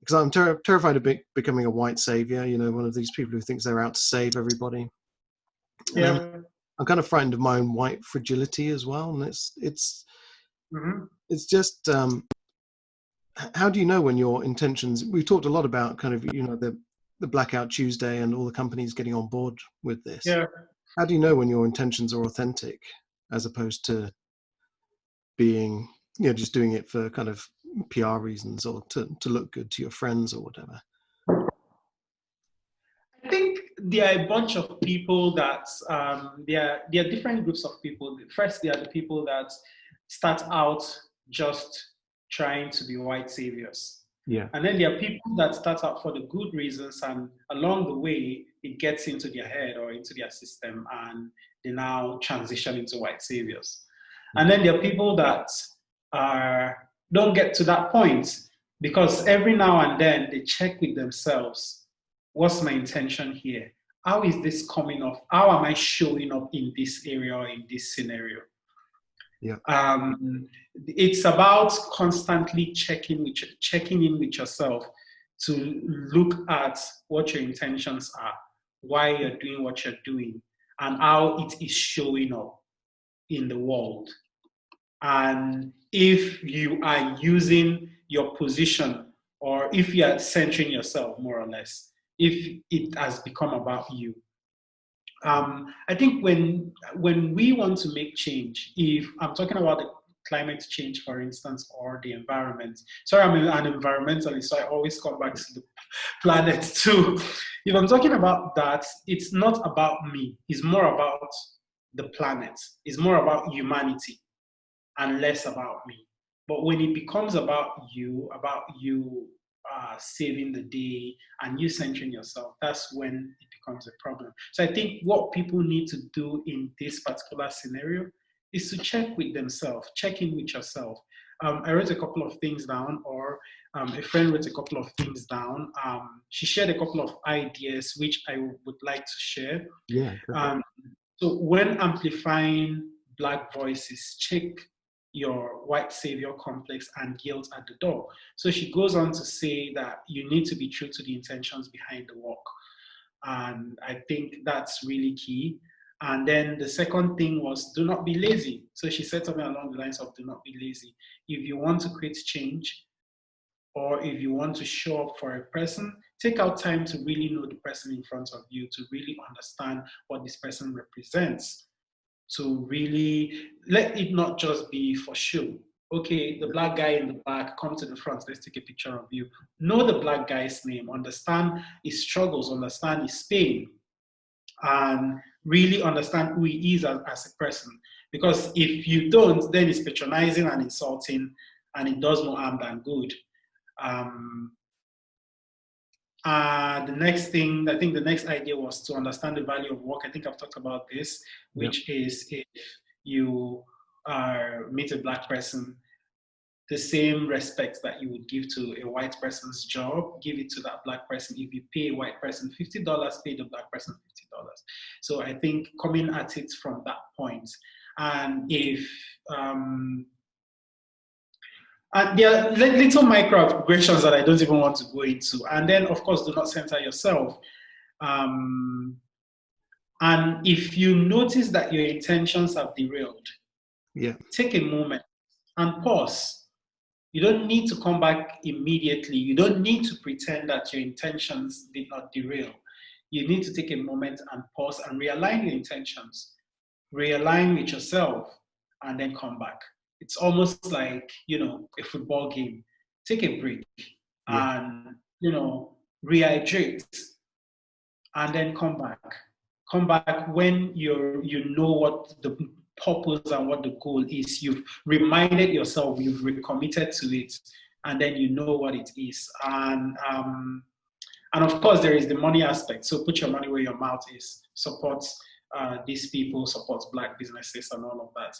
because I'm terrified of becoming a white savior, you know, one of these people who thinks they're out to save everybody, and then yeah. I'm kind of frightened of my own white fragility as well, and Hmm. it's just how do you know when your intentions? We've talked a lot about kind of you know the blackout Tuesday and all the companies getting on board with this. Yeah. How do you know when your intentions are authentic as opposed to being you know just doing it for kind of PR reasons or to look good to your friends or whatever? I think there are a bunch of people that there are different groups of people. First, there are the people that start out just trying to be white saviors. Yeah, And then there are people that start out for the good reasons, and along the way, it gets into their head or into their system, and they now transition into white saviors. And then there are people that don't get to that point because every now and then they check with themselves, what's my intention here? How is this coming off? How am I showing up in this area or in this scenario? yeah, It's about constantly checking in with yourself to look at what your intentions are, why you're doing what you're doing, and how it is showing up in the world. And if you are using your position or if you are centering yourself more or less, if it has become about you. I think when we want to make change, if I'm talking about the climate change, for instance, or the environment. Sorry, I'm an environmentalist, so I always come back to the planet too. If I'm talking about that, it's not about me. It's more about the planet. It's more about humanity and less about me. But when it becomes about you saving the day and you centering yourself, that's when it becomes a problem. So I think what people need to do in this particular scenario is to check with themselves, check in with yourself. I wrote a couple of things down, or a friend wrote a couple of things down. She shared a couple of ideas which I would like to share. yeah. Go for it. Um, so when amplifying Black voices, check your white savior complex and guilt at the door. So she goes on to say that you need to be true to the intentions behind the work. And I think that's really key. And then the second thing was do not be lazy. So she said something along the lines of do not be lazy. If you want to create change, or if you want to show up for a person, take out time to really know the person in front of you, to really understand what this person represents, to really let it not just be for show. Okay, the black guy in the back, come to the front, let's take a picture of you. Know the black guy's name, understand his struggles, understand his pain, and really understand who he is as a person. Because if you don't, then it's patronizing and insulting, and it does more harm than good. Um, the next thing, I think the next idea was to understand the value of work. I think I've talked about this, Yeah, which is if you meet a black person, the same respect that you would give to a white person's job, give it to that black person. If you pay a white person $50, pay the black person $50. So I think coming at it from that point, and if and there are little microaggressions that I don't even want to go into. And then, of course, do not center yourself. Um, and if you notice that your intentions have derailed, yeah, take a moment and pause. You don't need to come back immediately. You don't need to pretend that your intentions did not derail. You need to take a moment and pause and realign your intentions, realign with yourself, and then come back. It's almost like, a football game. Take a break Yeah. and, rehydrate, and then come back. Come back when you know what the purpose and what the goal is. You've reminded yourself, you've recommitted to it, and then you know what it is. And of course, there is the money aspect. So put your money where your mouth is. Support these people, support Black businesses, and all of that.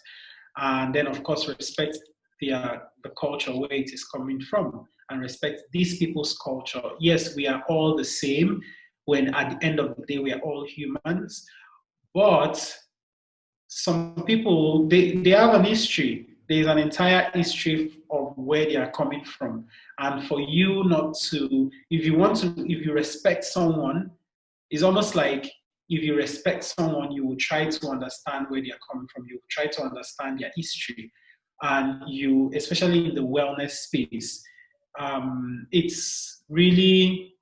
And then, of course, respect the culture where it is coming from, and respect these people's culture. Yes, we are all the same. When at the end of the day, we are all humans, but some people they have an history. There's an entire history of where they are coming from, and for you not to, if you respect someone, it's almost like if you respect someone, you will try to understand where they are coming from. You will try to understand their history, and you, especially in the wellness space, it's really,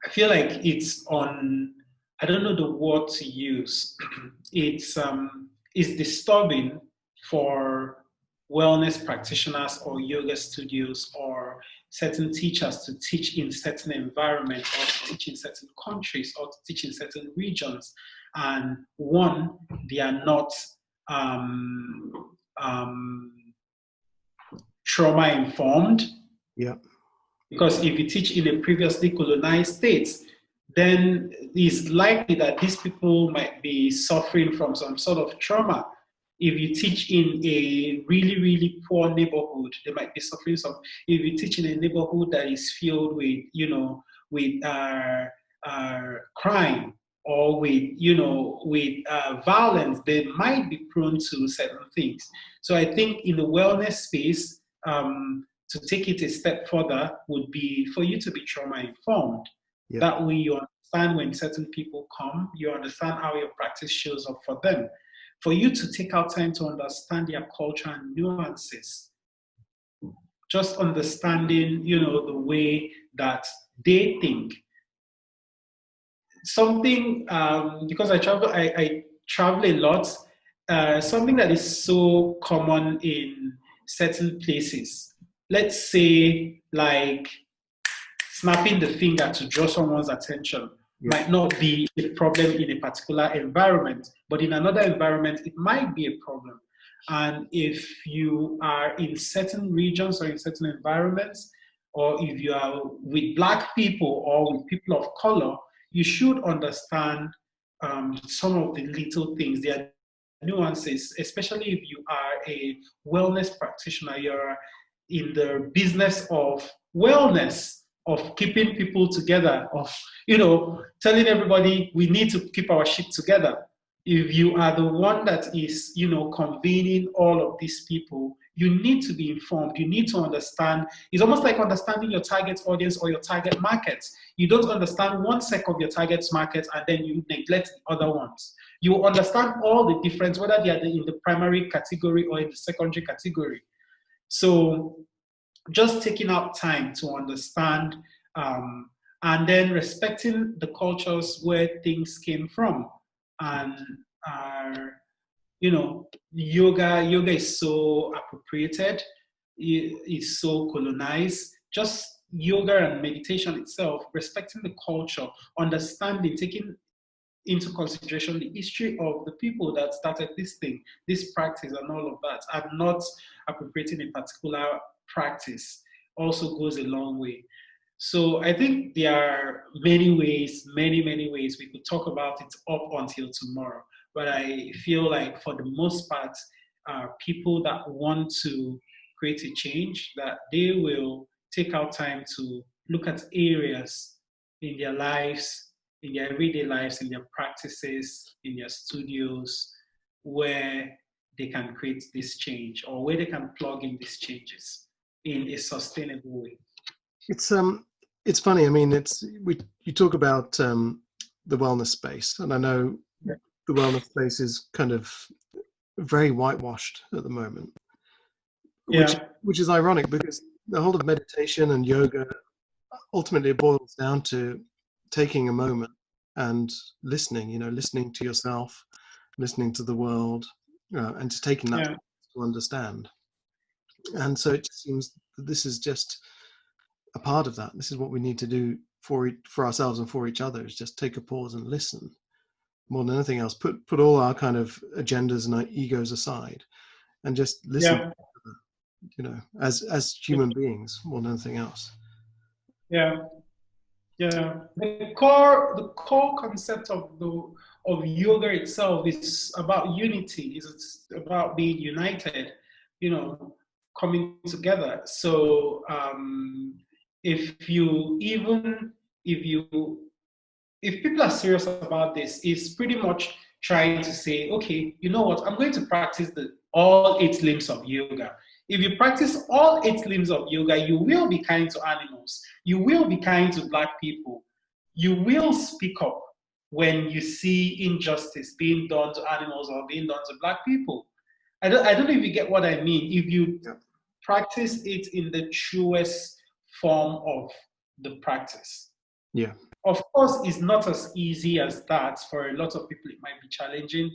I feel like it's on, I don't know the word to use. It's disturbing for wellness practitioners or yoga studios or certain teachers to teach in certain environments or to teach in certain countries or to teach in certain regions. And one, they are not um, trauma informed. Yeah. Because if you teach in a previously colonized state, then it's likely that these people might be suffering from some sort of trauma. If you teach in a really, really poor neighborhood, they might be suffering some. If you teach in a neighborhood that is filled with, crime or with violence, they might be prone to certain things. So I think in the wellness space, to take it a step further would be for you to be trauma informed. Yeah. That way you understand when certain people come, you understand how your practice shows up for them. For you to take out time to understand their culture and nuances. Just understanding, the way that they think. Something, because I travel a lot, something that is so common in certain places. Let's say, like, snapping the finger to draw someone's attention might not be a problem in a particular environment, but in another environment, it might be a problem. And if you are in certain regions or in certain environments, or if you are with Black people or with people of color, you should understand some of the little things. There are nuances, especially if you are a wellness practitioner, you're in the business of wellness, of keeping people together, of, telling everybody we need to keep our shit together. If you are the one that is, convening all of these people, you need to be informed. You need to understand. It's almost like understanding your target audience or your target market. You don't understand one sect of your target market and then you neglect the other ones. You understand all the difference, whether they are in the primary category or in the secondary category. So just taking out time to understand, and then respecting the cultures where things came from. And yoga is so appropriated, it's so colonized. Just yoga and meditation itself, respecting the culture, understanding, taking into consideration the history of the people that started this thing, this practice, and all of that, and not appropriating a particular practice also goes a long way. So I think there are many ways we could talk about it up until tomorrow. But I feel like for the most part, people that want to create a change, that they will take out time to look at areas in their lives, in their everyday lives, in their practices, in their studios, where they can create this change or where they can plug in these changes in a sustainable way. It's funny. I mean, you talk about the wellness space, and I know the wellness space is kind of very whitewashed at the moment. which Yeah. which is ironic because the whole of meditation and yoga ultimately it boils down to taking a moment and listening. Listening to yourself, listening to the world, and to taking that Yeah. to understand. And so it just seems that this is just a part of that. This is what we need to do for ourselves and for each other, is just take a pause and listen more than anything else. Put all our kind of agendas and our egos aside and just listen, Yeah. as human beings more than anything else. Yeah. Yeah, the core concept of yoga itself is about unity. It's about being united, coming together. So if you even if people are serious about this, it's pretty much trying to say, okay, you know what, I'm going to practice all 8 limbs of yoga. If you practice all 8 limbs of yoga, you will be kind to animals. You will be kind to Black people. You will speak up when you see injustice being done to animals or being done to Black people. I don't know if you get what I mean. If you practice it in the truest form of the practice. Yeah. Of course, it's not as easy as that. For a lot of people, it might be challenging.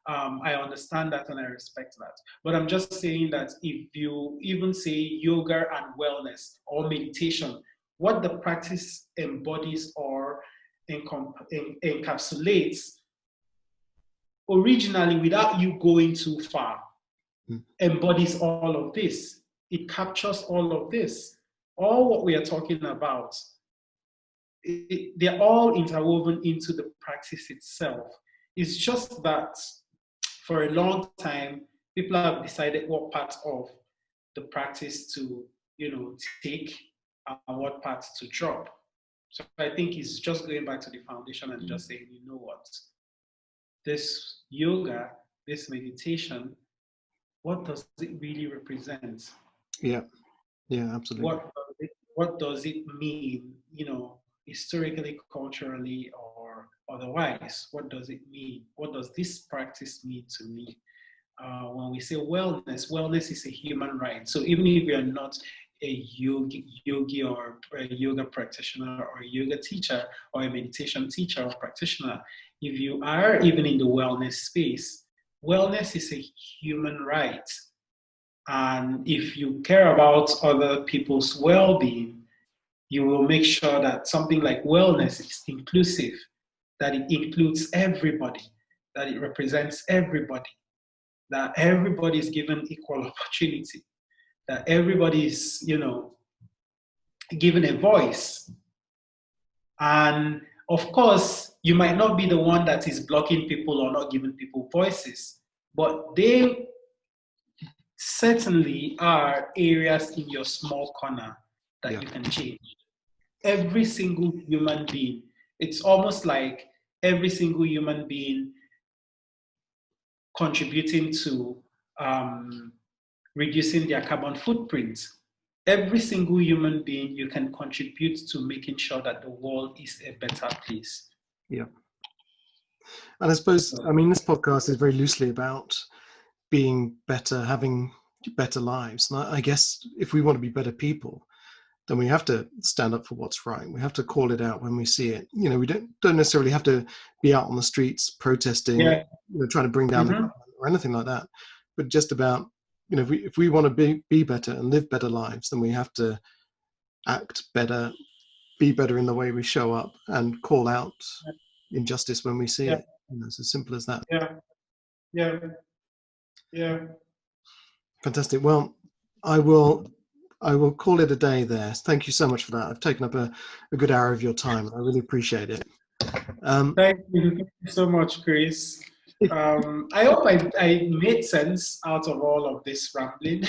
I understand that and I respect that. But I'm just saying that if you even say yoga and wellness or meditation, what the practice embodies or encapsulates originally without you going too far, embodies all of this. It captures all of this. All what we are talking about, they're all interwoven into the practice itself. It's just that for a long time, people have decided what part of the practice to, take and what parts to drop. So I think it's just going back to the foundation and just saying, you know what, this yoga, this meditation, what does it really represent? Yeah. Yeah, absolutely. What does it mean, historically, culturally, or otherwise? What does it mean? What does this practice mean to me? When we say wellness is a human right. So even if you're not a yogi or a yoga practitioner or a yoga teacher or a meditation teacher or practitioner, if you are even in the wellness space, wellness is a human right. And if you care about other people's well-being, you will make sure that something like wellness is inclusive, that it includes everybody, that it represents everybody, that everybody is given equal opportunity, that everybody is, given a voice. And of course, you might not be the one that is blocking people or not giving people voices, but they certainly are areas in your small corner that you can change. Every single human being, it's almost like every single human being contributing to reducing their carbon footprint. Every single human being, you can contribute to making sure that the world is a better place. Yeah. And I suppose, this podcast is very loosely about being better, having better lives. And I guess if we want to be better people, then we have to stand up for what's right. We have to call it out when we see it. We don't necessarily have to be out on the streets protesting, trying to bring down the government or anything like that. But just about, if we want to be better and live better lives, then we have to act better, be better in the way we show up, and call out injustice when we see it. It's as simple as that. Yeah. Fantastic. Well, I will call it a day there. Thank you so much for that. I've taken up a good hour of your time, and I really appreciate it. Thank you so much, Chris. I hope I made sense out of all of this rambling.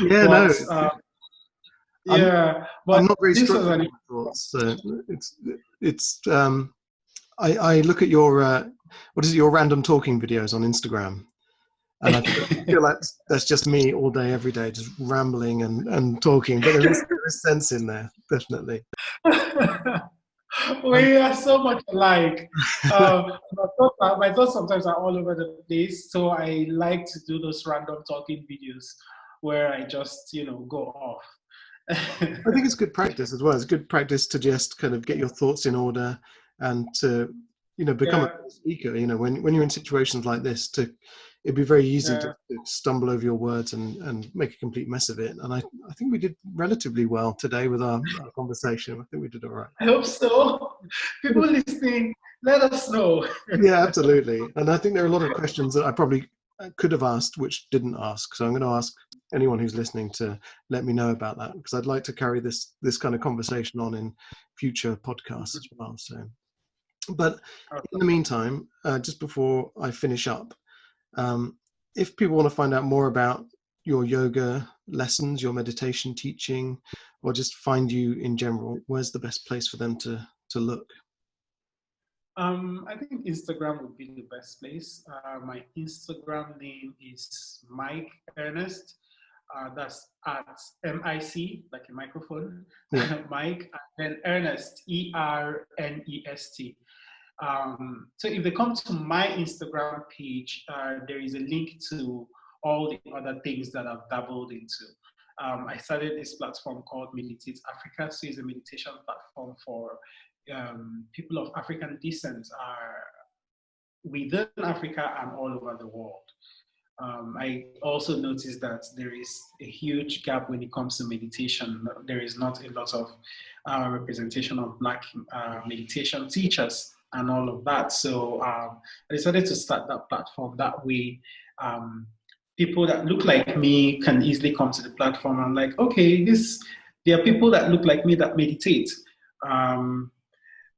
Yeah, but, no. but I'm not very this was structured in my thoughts. So it's I look at your what is it, your random talking videos on Instagram, and I feel like that's just me all day, every day, just rambling and talking. But there is sense in there, definitely. We are so much alike. My thoughts sometimes are all over the place, so I like to do those random talking videos. where I just, go off. I think it's good practice as well. It's good practice to just kind of get your thoughts in order and to, become a Yeah, better speaker. When you're in situations like this, it'd be very easy yeah. to stumble over your words and make a complete mess of it. And I think we did relatively well today with our conversation. I think we did all right. I hope so. People listening, let us know. Yeah, absolutely. And I think there are a lot of questions that I probably could have asked, which didn't ask. So I'm going to ask anyone who's listening to let me know about that, because I'd like to carry this kind of conversation on in future podcasts as well. So, but in the meantime, just before I finish up, um, if people want to find out more about your yoga lessons, your meditation teaching, or just find you in general, where's the best place for them to look? I think Instagram would be the best place. My Instagram name is Mike Ernest. That's at MIC, like a microphone, Yeah, Mike, and then Ernest, ERNEST. So if they come to my Instagram page, there is a link to all the other things that I've dabbled into. I started this platform called Meditate Africa. So it's a meditation platform for people of African descent within Africa and all over the world. I also noticed that there is a huge gap when it comes to meditation. There is not a lot of representation of Black meditation teachers and all of that. So I decided to start that platform. That way, people that look like me can easily come to the platform. I'm like, okay, there are people that look like me that meditate. Um,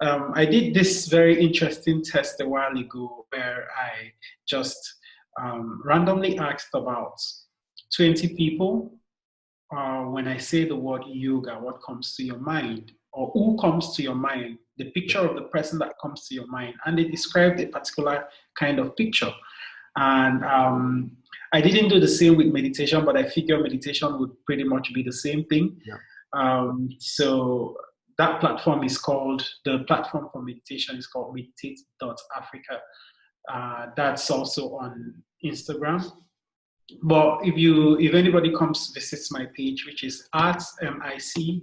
I did this very interesting test a while ago where I just randomly asked about 20 people, when I say the word yoga, what comes to your mind? Or who comes to your mind? The picture of the person that comes to your mind. And they described a particular kind of picture. And I didn't do the same with meditation, but I figure meditation would pretty much be the same thing. yeah. So that platform is called, the platform for meditation is called meditate.africa. That's also on Instagram. But if anybody comes visits my page, which is at MIC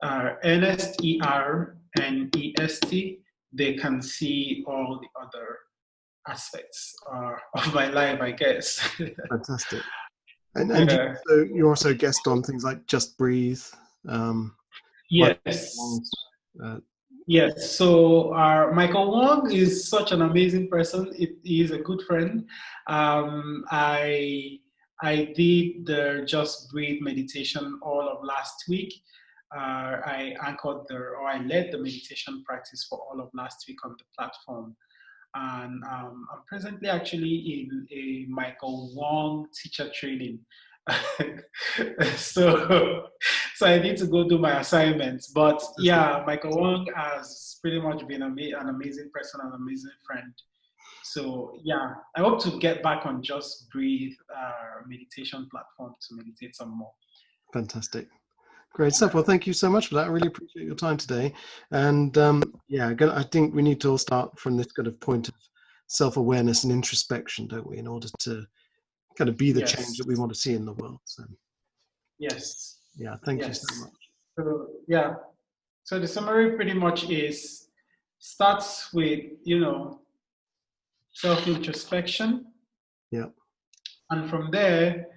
Ernest ERNEST, they can see all the other aspects of my life, I guess. Fantastic. And Yeah. you also guest on things like Just Breathe, Michael Yes. Wong's, uh, Yes, so Michael Wong is such an amazing person. He is a good friend. I did the Just Breathe meditation all of last week. I led the meditation practice for all of last week on the platform. And I'm presently actually in a Michael Wong teacher training. so so I need to go do my assignments. But yeah, Michael Wong has pretty much been an amazing person, an amazing friend. So yeah, I hope to get back on Just Breathe meditation platform to meditate some more. fantastic. Great stuff. Well, thank you so much for that. I really appreciate your time today. And yeah, again, I think we need to all start from this kind of point of self-awareness and introspection, don't we, in order to kind of be the change Yes, that we want to see in the world. So yes, yeah, thank you so yes. much. So yeah, so the summary pretty much starts with, self-introspection. Yeah, And from there,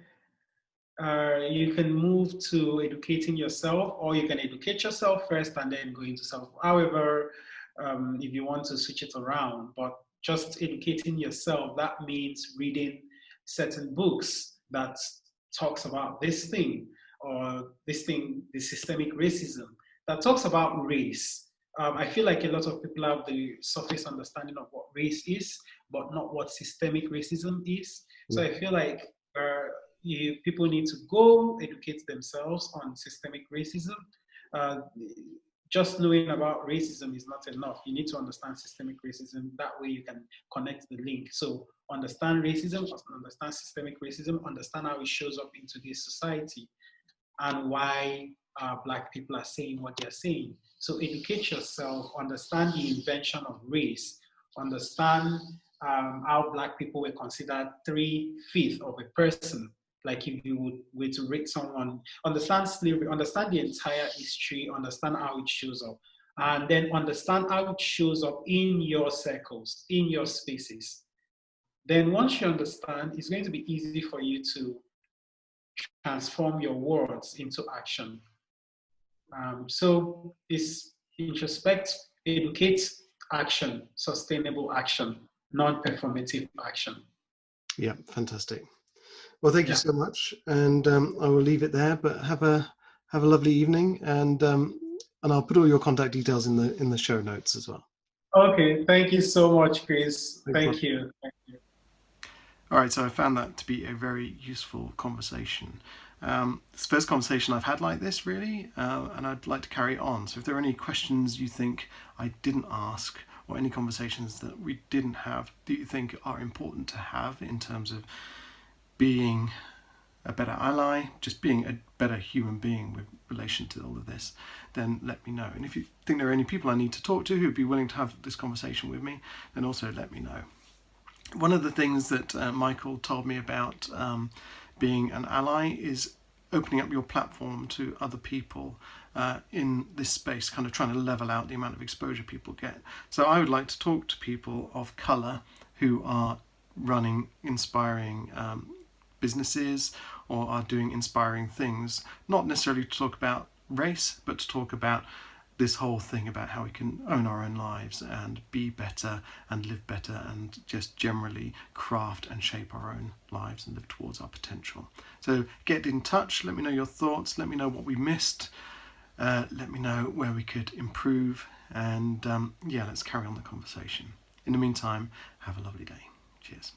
you can move to educating yourself, or you can educate yourself first and then go into self. However, if you want to switch it around, but just educating yourself, that means reading certain books that talks about this thing, or this thing, the systemic racism, that talks about race. I feel like a lot of people have the surface understanding of what race is, but not what systemic racism is. So yeah, I feel like people need to go educate themselves on systemic racism. Uh, just knowing about racism is not enough. You need to understand systemic racism. That way you can connect the link. So understand racism, understand systemic racism, understand how it shows up in today's society, and why Black people are saying what they're saying. So educate yourself, understand the invention of race, understand how Black people were considered 3/5 of a person, like if you would were to rate someone, understand slavery, understand the entire history, understand how it shows up, and then understand how it shows up in your circles, in your spaces. Then once you understand, it's going to be easy for you to transform your words into action. So it's introspect, educate, action, sustainable action, non-performative action. Yeah, fantastic. Well, thank you Yeah. so much, and I will leave it there. But have a lovely evening, and I'll put all your contact details in the show notes as well. Okay. Thank you so much, Chris. Thanks a lot. Thank you. Thank you. All right, so I found that to be a very useful conversation. It's the first conversation I've had like this, really, and I'd like to carry it on. So if there are any questions you think I didn't ask, or any conversations that we didn't have that you think are important to have in terms of being a better ally, just being a better human being with relation to all of this, then let me know. And if you think there are any people I need to talk to who'd be willing to have this conversation with me, then also let me know. One of the things that Micheal told me about being an ally is opening up your platform to other people in this space, kind of trying to level out the amount of exposure people get. So I would like to talk to people of colour who are running inspiring businesses or are doing inspiring things, not necessarily to talk about race, but to talk about this whole thing about how we can own our own lives and be better and live better and just generally craft and shape our own lives and live towards our potential. So get in touch, let me know your thoughts, let me know what we missed, let me know where we could improve, and yeah, let's carry on the conversation. In the meantime, have a lovely day. Cheers.